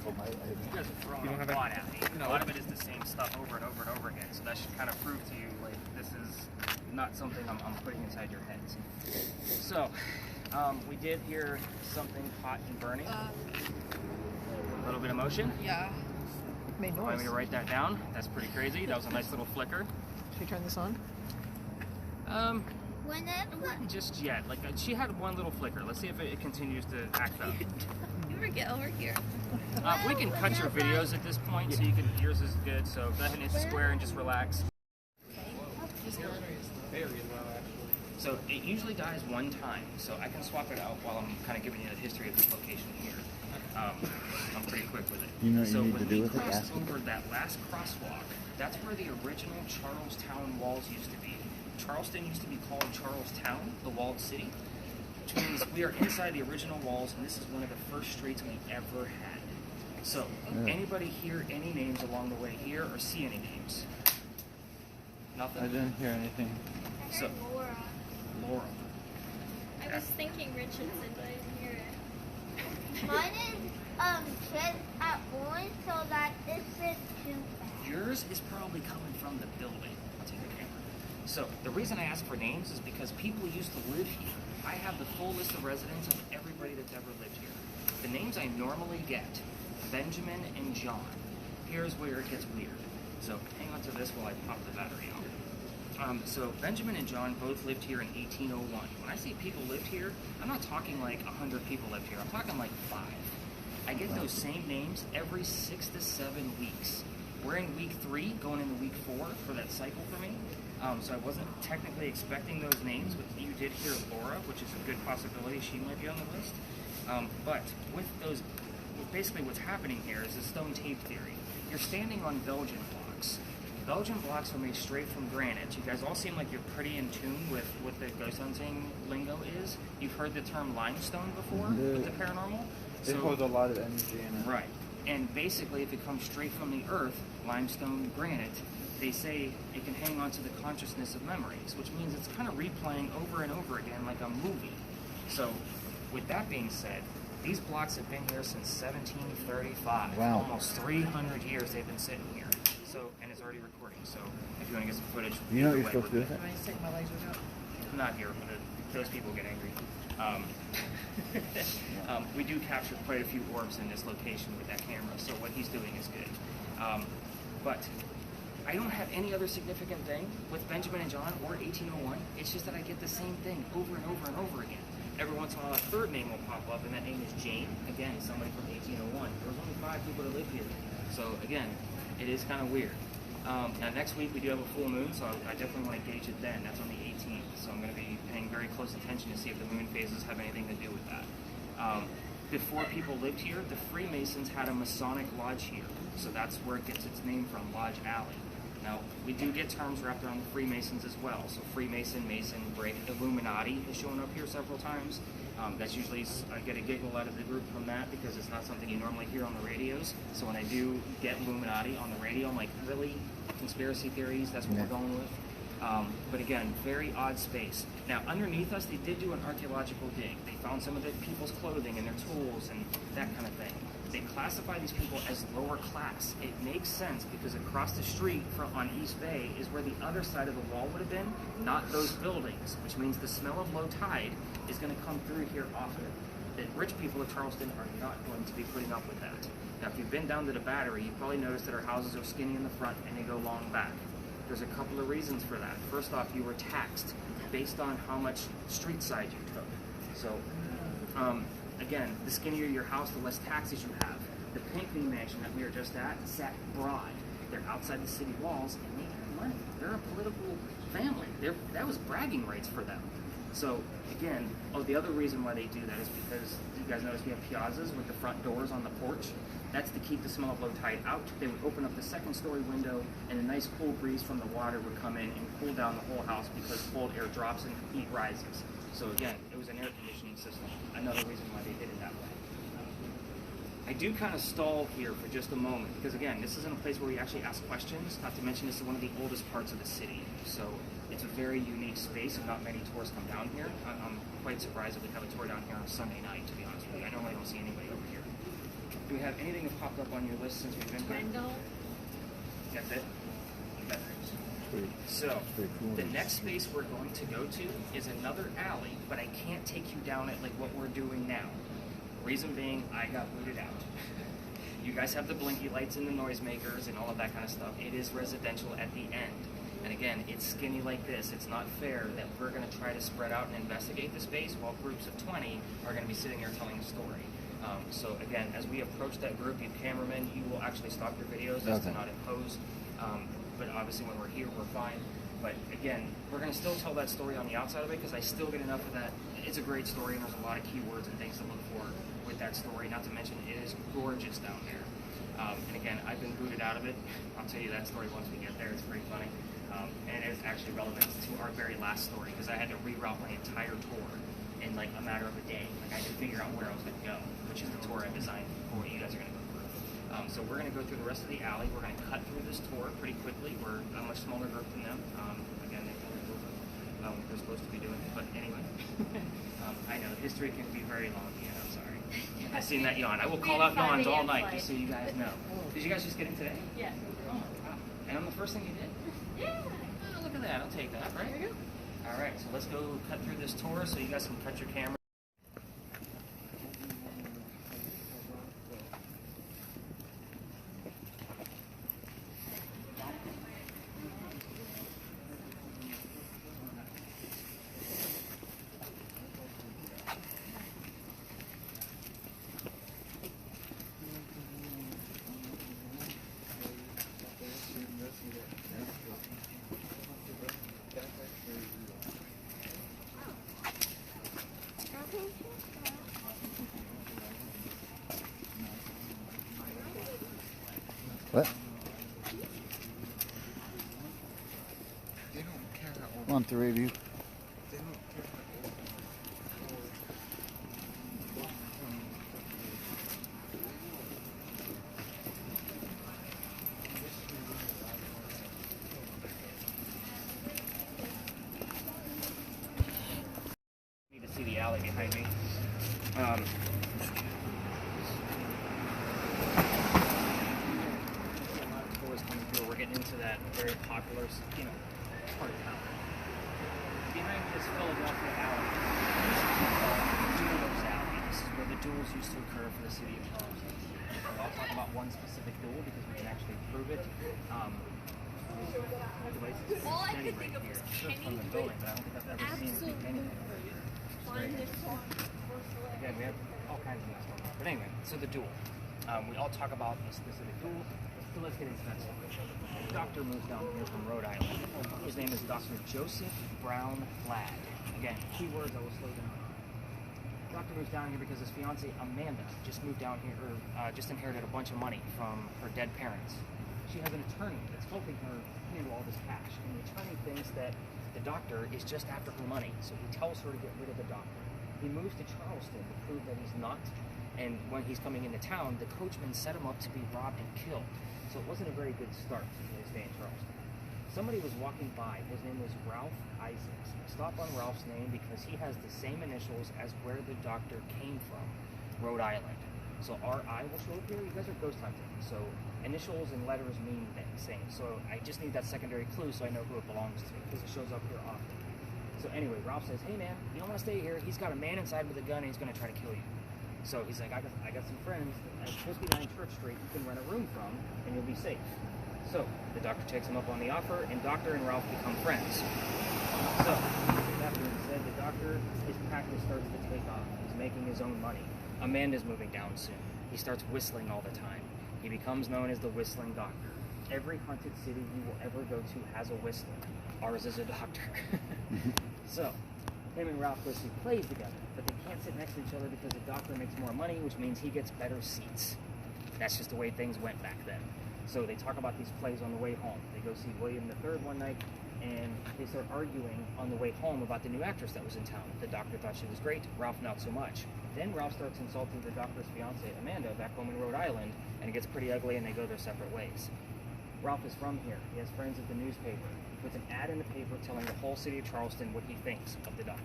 guys are throwing You don't a have lot at me. No. A lot of it is the same stuff over and over and over again. So that should kind of prove to you, like, this is not something I'm putting inside your heads. So, we did hear something hot and burning. A little bit of motion. Yeah. Made Want noise. me to write that down? That's pretty crazy. That was a nice little flicker. Should we turn this on? whenever. Not just yet. Like, she had one little flicker. Let's see if it continues to act up. You get over here. We can cut your videos at this point, so you can. Yours is good. So go ahead and hit square and just relax. Very low, actually. So it usually dies one time, so I can swap it out while I'm kind of giving you the history of this location here. I'm pretty quick with it. You know what so you need when to do we with it? crossed Ask him. over that last crosswalk, that's where the original Charlestown walls used to be. Charleston used to be called Charlestown, the walled city, which means we are inside the original walls, and this is one of the first streets we ever had. So, anybody hear any names along the way here, or see any names? Nothing? I didn't hear anything. So, Laura. Laura. I was thinking Richardson, but I didn't hear it. Mine is chest at once so that it fits too fast. Yours is probably coming from the building. I'll take the camera. So the reason I ask for names is because people used to live here. I have the full list of residents of everybody that's ever lived here. The names I normally get, Benjamin and John. Here's where it gets weird. So hang on to this while I pop the battery out. So Benjamin and John both lived here in 1801. When I say people lived here, I'm not talking like 100 people lived here. I'm talking like 5. I get those same names every 6 to 7 weeks. We're in week 3, going into week 4 for that cycle for me. So I wasn't technically expecting those names, but you did hear Laura, which is a good possibility she might be on the list. But with those, basically what's happening here is the stone tape theory. You're standing on Belgian blocks. Belgian blocks are made straight from granite. You guys all seem like you're pretty in tune with what the ghost hunting lingo is. You've heard the term limestone before with the paranormal. It holds a lot of energy in it. Right. And basically, if it comes straight from the earth, limestone, granite, they say it can hang on to the consciousness of memories, which means it's kind of replaying over and over again like a movie. So, with that being said, these blocks have been here since 1735. Wow. Almost 300 years they've been sitting here. So, and it's already recording. So, if you want to get some footage, You know what either you're way, supposed to do we're with it? Can I just take my lasers out? good. Not here, but those people get angry. We do capture quite a few orbs in this location with that camera, so what he's doing is good. But I don't have any other significant thing with Benjamin and John or 1801. It's just that I get the same thing over and over and over again. Every once in a while, a third name will pop up, and that name is Jane. Again, somebody from 1801. There was only 5 people that lived here. So again, it is kind of weird. Now next week we do have a full moon, so I definitely want to gauge it then. That's on the 18th, so I'm going to be paying very close attention to see if the moon phases have anything to do with that. Before people lived here, the Freemasons had a Masonic lodge here, so that's where it gets its name from, Lodge Alley. Now, we do get terms wrapped around the Freemasons as well, so Freemason, Mason, break, Illuminati has shown up here several times. That's usually, I get a giggle out of the group from that because it's not something you normally hear on the radios. So when I do get Illuminati on the radio, I'm like, really? Conspiracy theories, that's what we're going with? But again, very odd space. Now, underneath us, they did do an archaeological dig. They found some of the people's clothing and their tools and that kind of thing. They classify these people as lower class. It makes sense because across the street on East Bay is where the other side of the wall would have been, not those buildings, which means the smell of low tide is going to come through here often. The rich people of Charleston are not going to be putting up with that. Now, if you've been down to the Battery, you've probably noticed that our houses are skinny in the front and they go long back. There's a couple of reasons for that. First off, you were taxed based on how much street side you took. So, again, the skinnier your house, the less taxes you have. The Pinckney mansion that we were just at sat broad. They're outside the city walls and making money. They're a political family. That was bragging rights for them. So, again, the other reason why they do that is because you guys notice we have piazzas with the front doors on the porch. That's to keep the smell of low tide out. They would open up the second story window and a nice cool breeze from the water would come in and cool down the whole house because cold air drops and heat rises. So again, it was an air conditioning system. Another reason why they did it that way. I do kind of stall here for just a moment because again, this isn't a place where we actually ask questions. Not to mention this is one of the oldest parts of the city. So it's a very unique space and not many tours come down here. I'm quite surprised that we have a tour down here on Sunday night, to be honest with you. I normally don't see anybody over here. Do we have anything that popped up on your list since we've been here? Window. That's it? Okay. So, the next space we're going to go to is another alley, but I can't take you down it like what we're doing now. Reason being, I got booted out. You guys have the blinky lights and the noisemakers and all of that kind of stuff. It is residential at the end. And again, it's skinny like this. It's not fair that we're going to try to spread out and investigate the space while groups of 20 are going to be sitting there telling a story. So again, as we approach that group, you cameramen, you will actually stop your videos as to not impose. But obviously when we're here, we're fine. But again, we're going to still tell that story on the outside of it because I still get enough of that. It's a great story and there's a lot of keywords and things to look for with that story. Not to mention it is gorgeous down there. And again, I've been booted out of it. I'll tell you that story once we get there. It's pretty funny. And it is actually relevant to our very last story because I had to reroute my entire tour in like a matter of a day. Like I had to figure out where I was going to go, which is the tour I designed for what you guys are going to go through. So we're going to go through the rest of the alley. We're going to cut through this tour pretty quickly. We're a much smaller group than them. Again, they can move over. They're supposed to be doing it, but anyway. I know history can be very long. Yeah, I'm sorry. I seen that yawn. I will call out yawns all night just so you guys know. Did you guys just get in today? Yes. Oh, wow. And I'm the first thing you did? Yeah. Oh, look at that. I'll take that, right? There you go. All right, so let's go cut through this tour so you guys can cut your camera. What? Want to review? Need to see the alley behind me. Tours coming through. We're getting into that very popular, part of town. Behind me is Philadelphia Alley. This is called Duelers Alley. This is where the duels used to occur for the city of Charleston. I'll talk about one specific duel because we can actually prove it. All I could think of was from the building, but I don't think I've ever seen anything. Again, we have all kinds of things going on. But anyway, so the duel. We all talk about a specific duel, so let's get into that stuff. The doctor moves down here from Rhode Island. His name is Dr. Joseph Brown Ladd. Again, keywords I will slow down. The doctor moves down here because his fiancée Amanda just moved down here, or just inherited a bunch of money from her dead parents. She has an attorney that's helping her handle all this cash, and the attorney thinks that the doctor is just after her money, so he tells her to get rid of the doctor. He moves to Charleston to prove that he's not, and when he's coming into town, the coachman set him up to be robbed and killed. So it wasn't a very good start to his stay in Charleston. Somebody was walking by. His name was Ralph Isaacs. Stop on Ralph's name because he has the same initials as where the doctor came from, Rhode Island. So RI will show up here. You guys are ghost hunting. So initials and letters mean the same. So I just need that secondary clue so I know who it belongs to because it shows up here often. So anyway, Ralph says, hey man, you don't want to stay here. He's got a man inside with a gun and he's going to try to kill you. So he's like, I got some friends at 59 Church Street you can rent a room from and you'll be safe. So the doctor takes him up on the offer and doctor and Ralph become friends. So that being said, the doctor, his practice starts to take off. He's making his own money. Amanda's moving down soon. He starts whistling all the time. He becomes known as the Whistling Doctor. Every haunted city you will ever go to has a whistler. Ours is a doctor. So, him and Ralph Whistler plays together, but they can't sit next to each other because the doctor makes more money, which means he gets better seats. That's just the way things went back then. So they talk about these plays on the way home. They go see William III one night, and they start arguing on the way home about the new actress that was in town. The doctor thought she was great, Ralph not so much. Then Ralph starts insulting the doctor's fiancée, Amanda, back home in Rhode Island, and it gets pretty ugly and they go their separate ways. Ralph is from here. He has friends at the newspaper. He puts an ad in the paper telling the whole city of Charleston what he thinks of the doctor.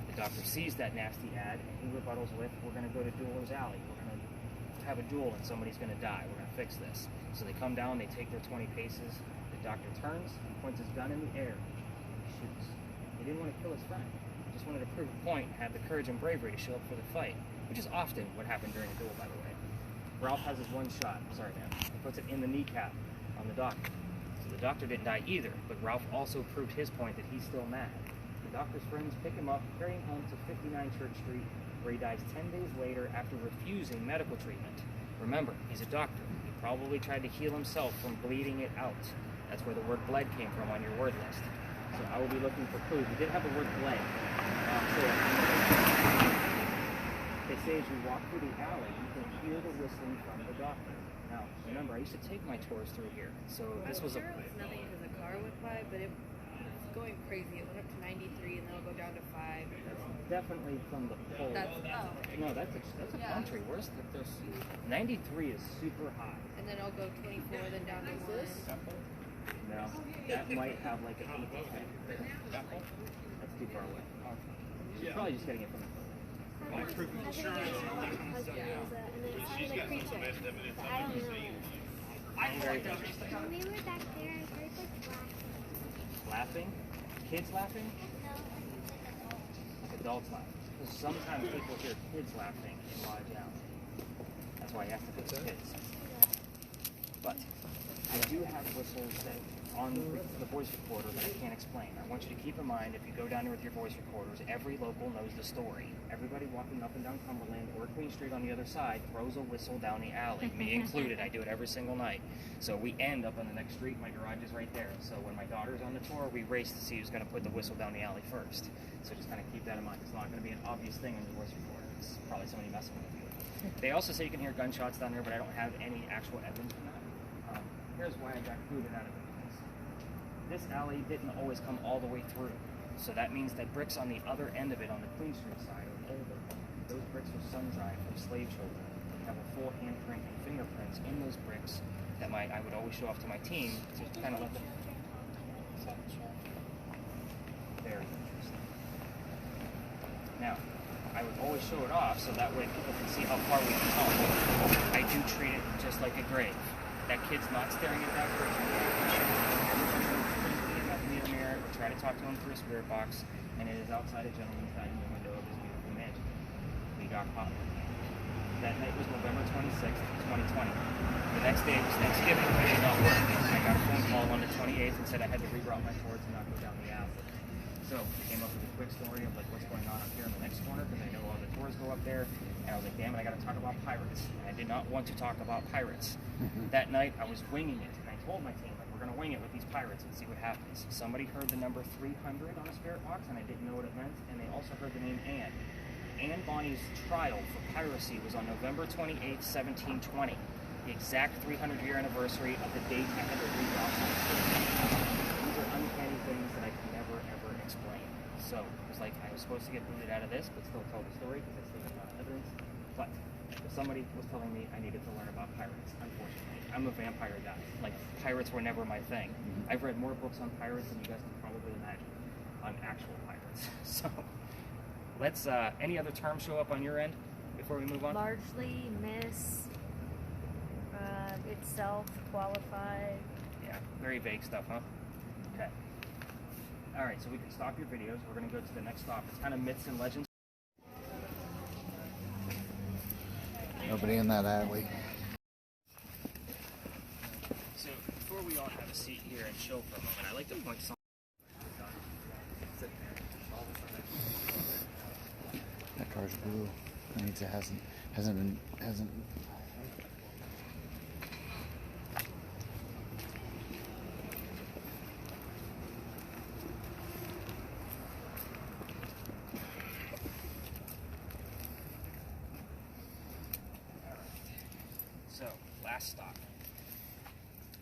The doctor sees that nasty ad and he rebuttals with, we're going to go to Duelers Alley. We're going to have a duel and somebody's going to die. We're going to fix this. So they come down, they take their 20 paces. The doctor turns and points his gun in the air. He shoots. He didn't want to kill his friend. He just wanted to prove a point and have the courage and bravery to show up for the fight, which is often what happened during a duel, by the way. Ralph has his one shot. Sorry, man. He puts it in the kneecap on the doctor. So the doctor didn't die either, but Ralph also proved his point that he's still mad. The doctor's friends pick him up, carry him home to 59 Church Street, where he dies 10 days later after refusing medical treatment. Remember, he's a doctor. He probably tried to heal himself from bleeding it out. That's where the word bled came from on your word list. So I will be looking for clues. We did have the word bled. They say as you walk through the alley, you can hear the whistling from the doctor. Now, remember, I used to take my tours through here. So this was sure it was nothing because the car went by, but it's going crazy. It went up to 93 and then it'll go down to 5. That's definitely from the pole. No, that's a country. Where's there's 93 is super high. And then it'll go 24, then down to 1. No, that might have like an 8 to 10. That's too far away. She's probably just getting it from the phone. I think my husband knows that, and then it sounded like creature. But I don't know. When we were back there, I heard like Laughing? Kids laughing? no, Like adults laughing. Because sometimes people hear kids laughing and lie down. That's why you have to fix kids. But I do have whistles that on the voice recorder that I can't explain. I want you to keep in mind, if you go down there with your voice recorders, every local knows the story. Everybody walking up and down Cumberland or Queen Street on the other side throws a whistle down the alley, me included. I do it every single night. So we end up on the next street. My garage is right there. So when my daughter's on the tour, we race to see who's going to put the whistle down the alley first. So just kind of keep that in mind. It's not going to be an obvious thing on your voice recorder. It's probably somebody messing with you. They also say you can hear gunshots down there, but I don't have any actual evidence for that. Here's why I got booted out of it. This alley didn't always come all the way through. So that means that bricks on the other end of it, on the Queen Street side, are older. Those bricks were sun-dried from slave children. They have a full handprint and fingerprints in those bricks that I would always show off to my team to kind of let them... Very interesting. Now, I would always show it off so that way people can see how far we can come. I do treat it just like a grave. That kid's not staring at that person. Near the mirror, or try to talk to him through a spirit box, and it is outside a gentleman's dining room window of his beautiful mansion. We got caught. That night was November 26th, 2020. The next day was Thanksgiving, but I did not work. I got a phone call on the 28th and said I had to reroute my tours and not go down the alley. So I came up with a quick story of like what's going on up here in the next corner, because I know all the tours go up there. And I was like, damn it, I got to talk about pirates. And I did not want to talk about pirates. That night, I was winging it, and I told my team, like, we're going to wing it with these pirates and see what happens. Somebody heard the number 300 on a spirit box, and I didn't know what it meant, and they also heard the name Anne. Anne Bonny's trial for piracy was on November 28th, 1720, the exact 300-year anniversary of the date I had to read off. These are uncanny things that I can never, ever explain. So it was like I was supposed to get booted out of this, but still tell the story because I still have a lot of evidence. But somebody was telling me I needed to learn about pirates. Unfortunately, I'm a vampire guy. Like, pirates were never my thing. I've read more books on pirates than you guys can probably imagine on actual pirates. So let's. Any other terms show up on your end before we move on? Largely miss, itself, qualified. Yeah, very vague stuff, huh? Okay. All right, so we can stop your videos. We're going to go to the next stop. It's kind of myths and legends. Nobody in that alley. So before we all have a seat here and chill for a moment, I'd like to point something. That car's blue. That means it hasn't. So, last stop.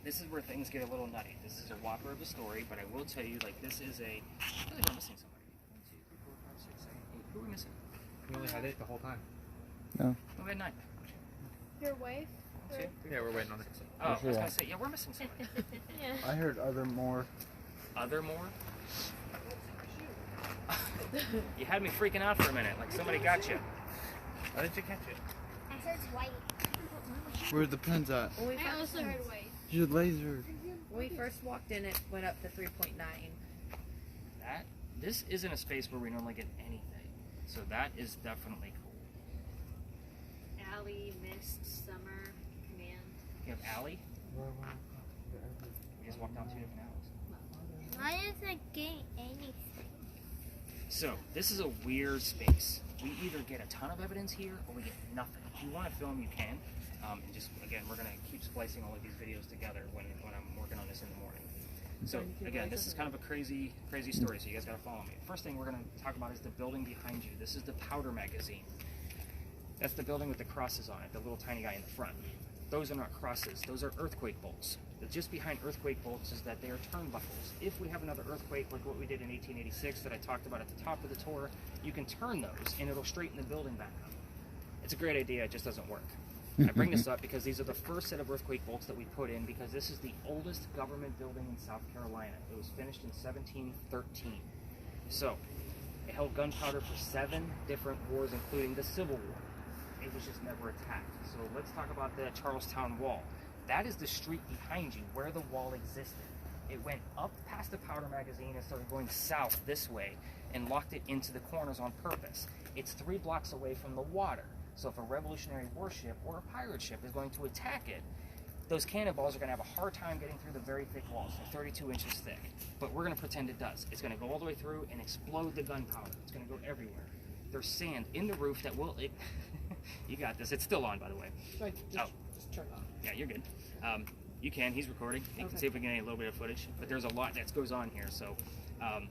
This is where things get a little nutty. This is a whopper of a story, but I will tell you, like, this is a... I feel like we're missing somebody. 1, 2, 3, 4, 5, 6, 7, 8. Who are we missing? We only had 8 the whole time. No. Oh, we had 9. Your wife? 1, 2, 3, Yeah, we're waiting on it. Oh, I was going to say, yeah, we're missing somebody. Yeah. I heard other more. Other more? You had me freaking out for a minute, like somebody got you. How did you catch it? I said white. Where the pen's at? When we I first, also heard white. Your laser. when we first walked in, it went up to 3.9. This isn't a space where we normally get anything, so that is definitely cool. Alley, mist, summer, command. You have alley? We just walked down 2 different alleys. Why isn't it getting anything? So, this is a weird space. We either get a ton of evidence here, or we get nothing. If you want to film, you can. And just, again, we're going to keep splicing all of these videos together when I'm working on this in the morning. So, again, this is kind of a crazy story, so you guys got to follow me. First thing we're going to talk about is the building behind you. This is the powder magazine. That's the building with the crosses on it, the little tiny guy in the front. Those are not crosses. Those are earthquake bolts. Just behind earthquake bolts is that they are turnbuckles. If we have another earthquake like what we did in 1886 that I talked about at the top of the tour, you can turn those and it'll straighten the building back up. It's a great idea, it just doesn't work. I bring this up because these are the first set of earthquake bolts that we put in because this is the oldest government building in South Carolina. It was finished in 1713. So, It held gunpowder for 7 different wars, including the Civil War. It was just never attacked. So let's talk about the Charlestown Wall. That is the street behind you where the wall existed. It went up past the powder magazine and started going south this way and locked it into the corners on purpose. It's 3 blocks away from the water. So if a Revolutionary warship or a pirate ship is going to attack it, those cannonballs are going to have a hard time getting through the very thick walls. They're 32 inches thick. But we're going to pretend it does. It's going to go all the way through and explode the gunpowder. It's going to go everywhere. There's sand in the roof that will... You got this. It's still on, by the way. Just turn it on. Yeah, you're good. You can. He's recording. You can see if we can get a little bit of footage. But there's a lot that goes on here. So,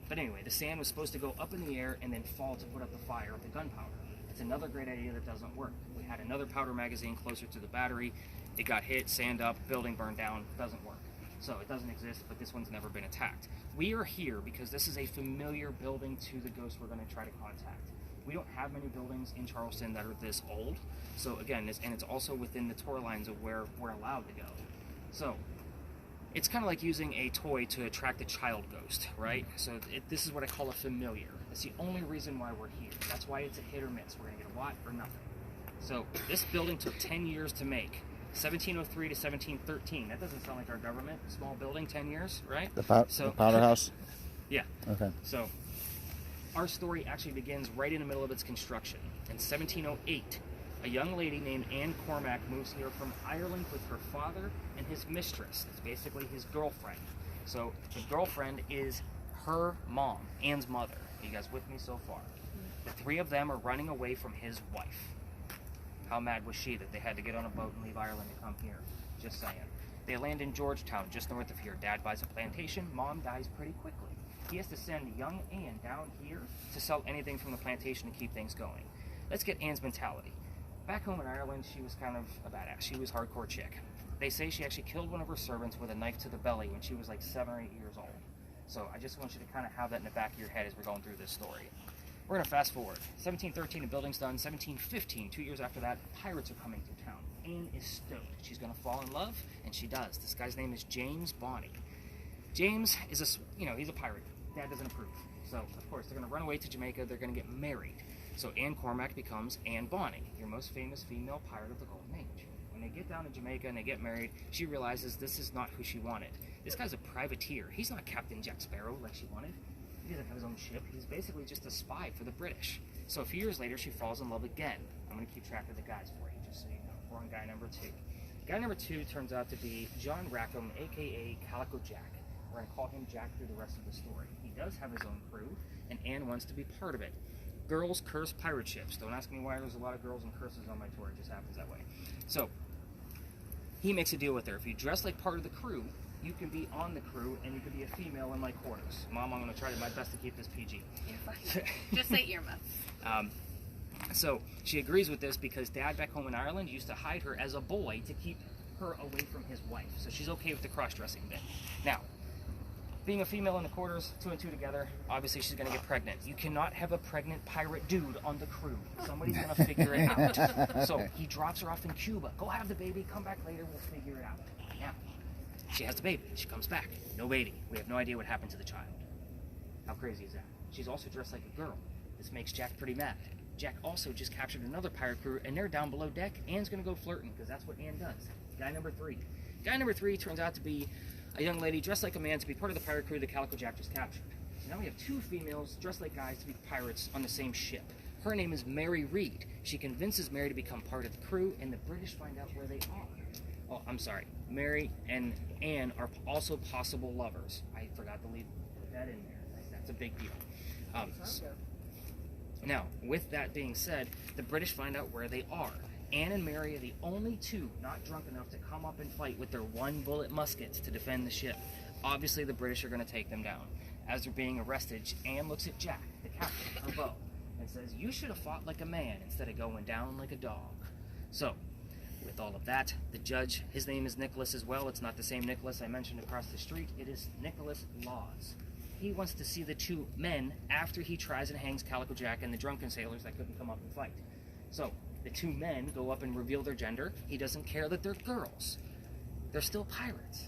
but anyway, the sand was supposed to go up in the air and then fall to put up the fire of the gunpowder. It's another great idea that doesn't work. We had another powder magazine closer to the battery. It got hit, sand up, building burned down. Doesn't work. So it doesn't exist, but this one's never been attacked. We are here because this is a familiar building to the ghost we're going to try to contact. We don't have many buildings in Charleston that are this old. So again, it's also within the tour lines of where we're allowed to go. So it's kind of like using a toy to attract a child ghost, right? So this is what I call a familiar. That's the only reason why we're here. That's why it's a hit or miss. We're going to get a lot or nothing. So this building took 10 years to make. 1703 to 1713. That doesn't sound like our government. Small building, 10 years, right? The powder house? Yeah. Okay. So our story actually begins right in the middle of its construction. In 1708, a young lady named Anne Cormack moves here from Ireland with her father and his mistress. It's basically his girlfriend. So the girlfriend is her mom, Anne's mother. Are you guys with me so far? The 3 of them are running away from his wife. How mad was she that they had to get on a boat and leave Ireland to come here? Just saying. They land in Georgetown, just north of here. Dad buys a plantation. Mom dies pretty quickly. He has to send young Anne down here to sell anything from the plantation to keep things going. Let's get Anne's mentality. Back home in Ireland, she was kind of a badass. She was a hardcore chick. They say she actually killed one of her servants with a knife to the belly when she was like 7 or 8 years old. So I just want you to kind of have that in the back of your head as we're going through this story. We're going to fast forward. 1713, the building's done. 1715, 2 years after that, pirates are coming to town. Anne is stoked. She's going to fall in love, and she does. This guy's name is James Bonney. James is he's a pirate. Dad doesn't approve. So, of course, they're going to run away to Jamaica. They're going to get married. So Anne Cormack becomes Anne Bonney, your most famous female pirate of the Golden Age. When they get down to Jamaica and they get married, she realizes this is not who she wanted. This guy's a privateer. He's not Captain Jack Sparrow like she wanted. He doesn't have his own ship. He's basically just a spy for the British. So a few years later, she falls in love again. I'm going to keep track of the guys for you, just so you know. We're on guy number 2. Guy number 2 turns out to be John Rackham, a.k.a. Calico Jack. We're going to call him Jack through the rest of the story. He does have his own crew, and Anne wants to be part of it. Girls curse pirate ships. Don't ask me why there's a lot of girls and curses on my tour. It just happens that way. So he makes a deal with her. If you dress like part of the crew, you can be on the crew, and you can be a female in my quarters. Mom, I'm going to try my best to keep this PG. Just say earmuffs. So she agrees with this because Dad back home in Ireland used to hide her as a boy to keep her away from his wife. So she's okay with the cross-dressing bit. Now, being a female in the quarters, 2 and 2 together, obviously she's going to get pregnant. You cannot have a pregnant pirate dude on the crew. Somebody's going to figure it out. So he drops her off in Cuba. Go have the baby, come back later, we'll figure it out. Now, she has the baby. She comes back. No baby. We have no idea what happened to the child. How crazy is that? She's also dressed like a girl. This makes Jack pretty mad. Jack also just captured another pirate crew, and they're down below deck. Anne's going to go flirting, because that's what Anne does. Guy number 3. Guy number 3 turns out to be a young lady dressed like a man to be part of the pirate crew that Calico Jack just captured. So now we have 2 females dressed like guys to be pirates on the same ship. Her name is Mary Reed. She convinces Mary to become part of the crew, and the British find out where they are. Oh, I'm sorry. Mary and Anne are also possible lovers. I forgot to put that in there. That's a big deal. Now, with that being said, the British find out where they are. Anne and Mary are the only 2 not drunk enough to come up and fight with their 1-bullet muskets to defend the ship. Obviously, the British are going to take them down. As they're being arrested, Anne looks at Jack, the captain, her bow, and says, "You should have fought like a man instead of going down like a dog." So, with all of that, the judge, his name is Nicholas as well. It's not the same Nicholas I mentioned across the street. It is Nicholas Laws. He wants to see the 2 men after he tries and hangs Calico Jack and the drunken sailors that couldn't come up and fight. So, the 2 men go up and reveal their gender. He doesn't care that they're girls. They're still pirates.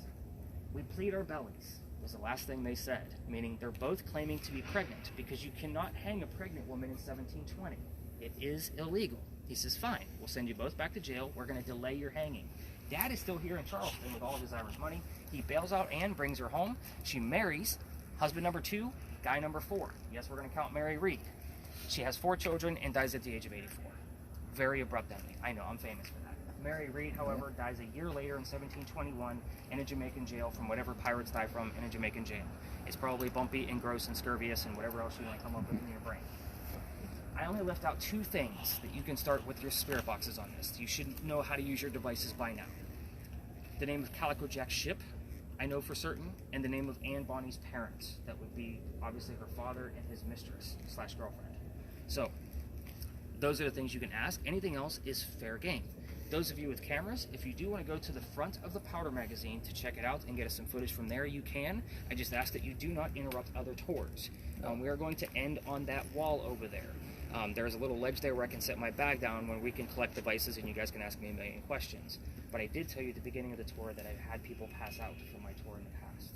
We plead our bellies. was the last thing they said, meaning they're both claiming to be pregnant because you cannot hang a pregnant woman in 1720. It is illegal. He says, fine, we'll send you both back to jail. We're going to delay your hanging. Dad is still here in Charleston with all of his Irish money. He bails out Anne, brings her home. She marries husband number 2, guy number 4. Yes, we're going to count Mary Reed. She has 4 children and dies at the age of 84. Very abrupt ending. I know, I'm famous for that. Mary Reed, however, dies a year later in 1721 in a Jamaican jail from whatever pirates die from in a Jamaican jail. It's probably bumpy and gross and scurvious and whatever else you want to come up with in your brain. I only left out 2 things that you can start with your spirit boxes on this. You should know how to use your devices by now. The name of Calico Jack's ship, I know for certain, and the name of Anne Bonny's parents. That would be obviously her father and his mistress / girlfriend. So, those are the things you can ask. Anything else is fair game. Those of you with cameras, if you do want to go to the front of the Powder magazine to check it out and get us some footage from there, you can. I just ask that you do not interrupt other tours. We are going to end on that wall over there. There's a little ledge there where I can set my bag down when we can collect devices and you guys can ask me a million questions. But I did tell you at the beginning of the tour that I've had people pass out from my tour in the past.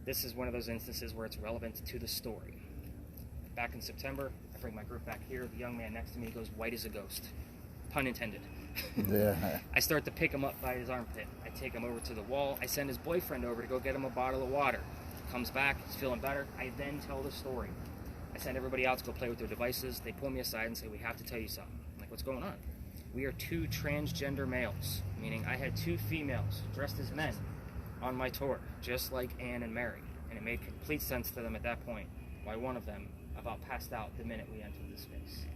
This is one of those instances where it's relevant to the story. Back in September, I bring my group back here. The young man next to me goes white as a ghost. Pun intended. Yeah. I start to pick him up by his armpit. I take him over to the wall. I send his boyfriend over to go get him a bottle of water. Comes back, he's feeling better. I then tell the story. I send everybody out to go play with their devices. They pull me aside and say, we have to tell you something. I'm like, what's going on? We are 2 transgender males, meaning I had 2 females dressed as men on my tour, just like Anne and Mary. And it made complete sense to them at that point why one of them about passed out the minute we entered the space.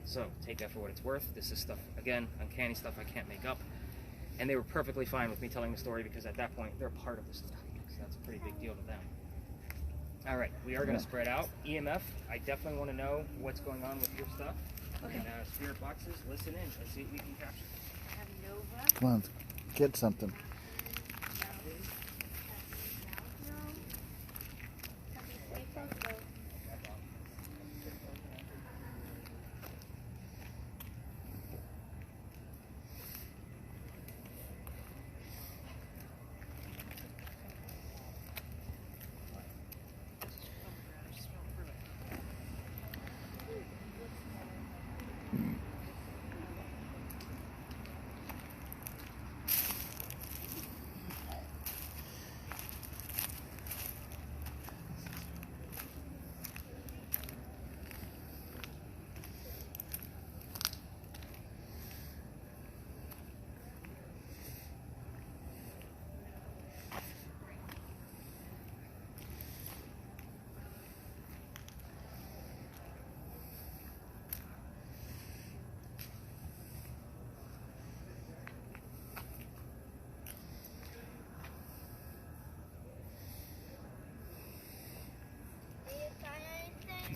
So, take that for what it's worth. This is stuff, again, uncanny stuff I can't make up. And they were perfectly fine with me telling the story because at that point, they're part of the story. So that's a pretty big deal to them. All right, we are going to spread out. EMF, I definitely want to know what's going on with your stuff. Okay. And spirit boxes, listen in. Let's see what we can capture. I have Nova. Come on, get something.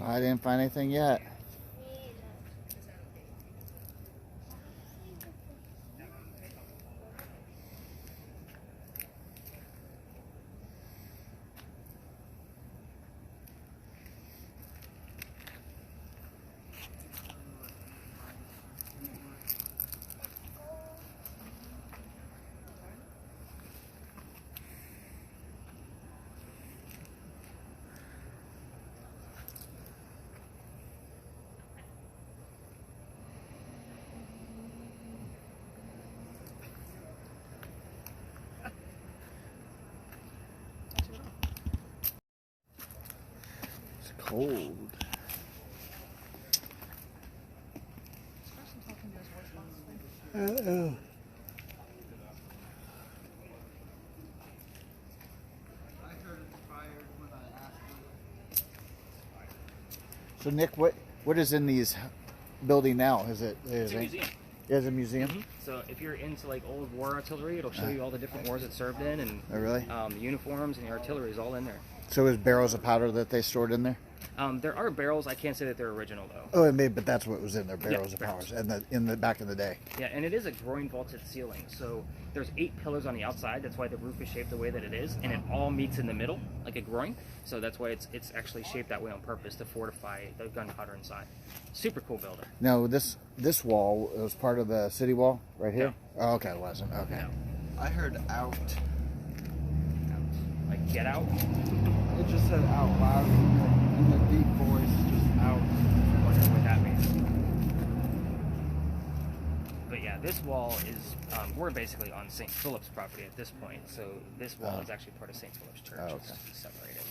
I didn't find anything yet. It's cold. Uh-oh. So Nick, what is in these building now? Is it? It's a museum. Is it a museum? Mm-hmm. So if you're into like old war artillery, it'll show you all the different wars it served in, and Oh, really? the uniforms and the artillery is all in there. So is barrels of powder that they stored in there? There are barrels. I can't say that they're original though. Oh, it may, but that's what was in there, barrels Yeah, of barrels. powder, and in the back in the day. Yeah, and it is a groin vaulted ceiling. So there's 8 pillars on the outside. That's why the roof is shaped the way that it is, and it all meets in the middle like a groin. So that's why it's actually shaped that way on purpose to fortify the gunpowder inside. Super cool building. Now this wall was part of the city wall right here. No. Oh, okay, it wasn't. Okay. No. I heard out. Like get out? It just said out loud in the deep voice, just out. I wonder what that means. But yeah, this wall is, we're basically on St. Philip's property at this point, so this wall is actually part of St. Philip's Church. Oh, It's okay. separated.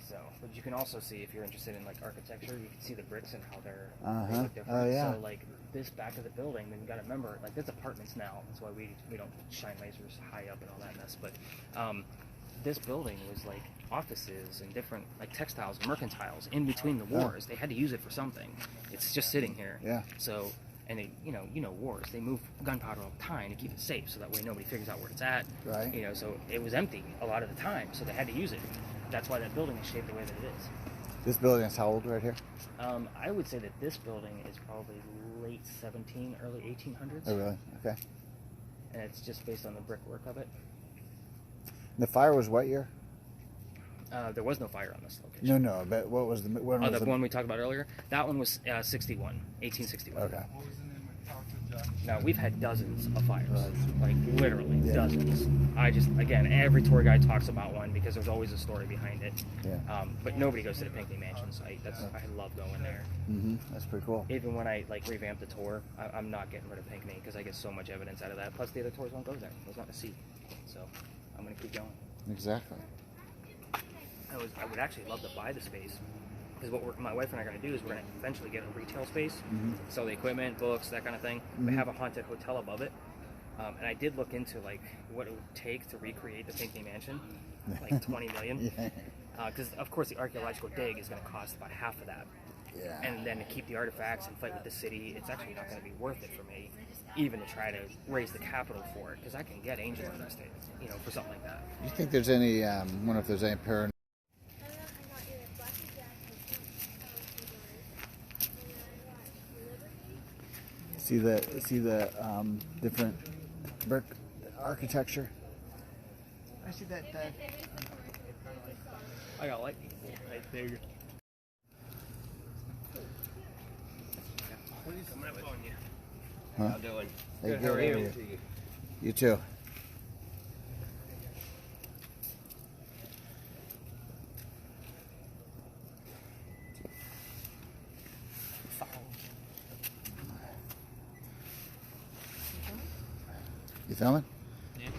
So, but you can also see, if you're interested in like architecture, you can see the bricks and how they look different. Oh, yeah. So like this back of the building, then you got to remember, like it's apartments now. That's why we don't shine lasers high up and all that mess. But this building was like offices and different like textiles and mercantiles in between the wars. They had to use it for something. It's just sitting here. Yeah. So, and they, you know, wars. They move gunpowder all the time to keep it safe, so that way nobody figures out where it's at. Right. You know, so it was empty a lot of the time, so they had to use it. That's why that building is shaped the way that it is. This building is how old right here? I would say that this building is probably late 17, early 1800s. Oh, really? Okay. And it's just based on the brickwork of it. The fire was what year? There was no fire on this location. No, but what was the when Oh, was the one we talked about earlier? That one was 1861. Okay. Now, we've had dozens of fires. Right. Like, literally, dozens. I just, again, every tour guide talks about one because there's always a story behind it. Yeah. But nobody goes to the Pinckney Mansion site. I love going there. Mm-hmm. That's pretty cool. Even when I, like, revamp the tour, I'm not getting rid of Pinckney because I get so much evidence out of that. Plus, the other tours won't go there. There's nothing to see. So, I'm going to keep going. Exactly. I would actually love to buy the space. Because what my wife and I are going to do is we're going to eventually get a retail space, sell the equipment, books, that kind of thing. We have a haunted hotel above it. And I did look into like what it would take to recreate the Pinckney Mansion, like 20 million. Because of course the archaeological dig is going to cost about half of that. Yeah. And then to keep the artifacts and fight with the city, it's actually not going to be worth it for me, even to try to raise the capital for it. Because I can get angel invested, you know, for something like that. You think there's any? Wonder if there's any paranormal. See the different brick architecture. I see that. I got lightning right there. I'm gonna phone you. Huh? How you doing? Hey, Good. How are you? You too. You filming? Yeah.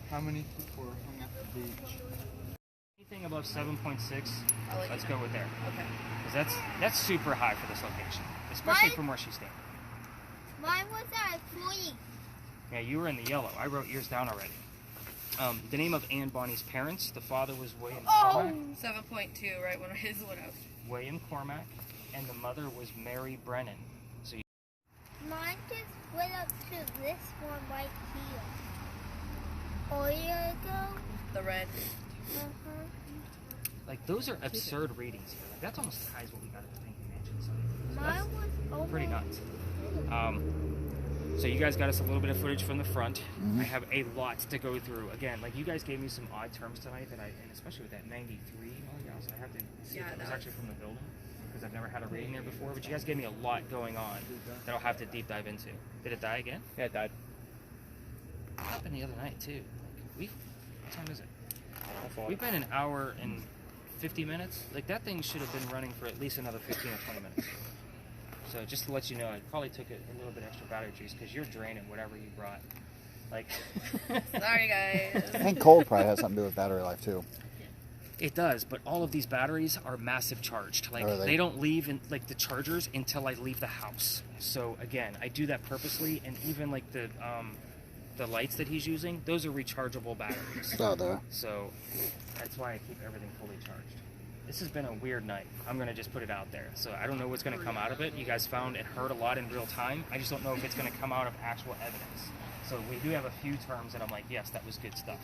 How many people are hung at the beach? Anything above 7.6, I'll let you let's know. go with there. Okay. Because that's super high for this location, especially from where she's standing. Mine was at 40. Yeah, you were in the yellow. I wrote yours down already. The name of Anne Bonny's parents, the father was William Cormack. 7.2, right when his went out. William Cormack, and the mother was Mary Brennan. So Mine just went up to this one right here. A year ago. The red. like those are absurd readings here. Like that's almost as high as what we got at the Pinckney Mansion. So Mine was over. pretty nuts. So you guys got us a little bit of footage from the front. I have a lot to go through. Again, like you guys gave me some odd terms tonight that and especially with that 93. Oh yeah, so I have to see if it was actually from the building because I've never had a reading there before. But you guys gave me a lot going on that I'll have to deep dive into. Did it die again? Yeah, it died. It happened the other night too. Like what time is it? We've been an hour and 50 minutes. Like that thing should have been running for at least another 15 or 20 minutes. So just to let you know, I probably took a little bit extra battery juice because you're draining whatever you brought. Like, Sorry, guys. I think cold probably has something to do with battery life too. it does, but all of these batteries are massive charged. Like Are they? they don't leave in like the chargers until I leave the house. So again, I do that purposely, and even like the lights that he's using, those are rechargeable batteries. So there. So that's why I keep everything fully charged. This has been a weird night. I'm going to just put it out there. So I don't know what's going to come out of it. You guys found and heard a lot in real time. I just don't know if it's going to come out of actual evidence. So we do have a few terms that I'm like, yes, that was good stuff.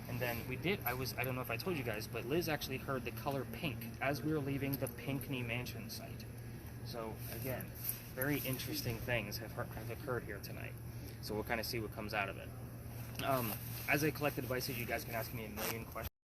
And then we did, I don't know if I told you guys, but Liz actually heard the color pink as we were leaving the Pinckney Mansion site. So again, very interesting things have occurred here tonight. So we'll kind of see what comes out of it. As I collect the devices, you guys can ask me a million questions.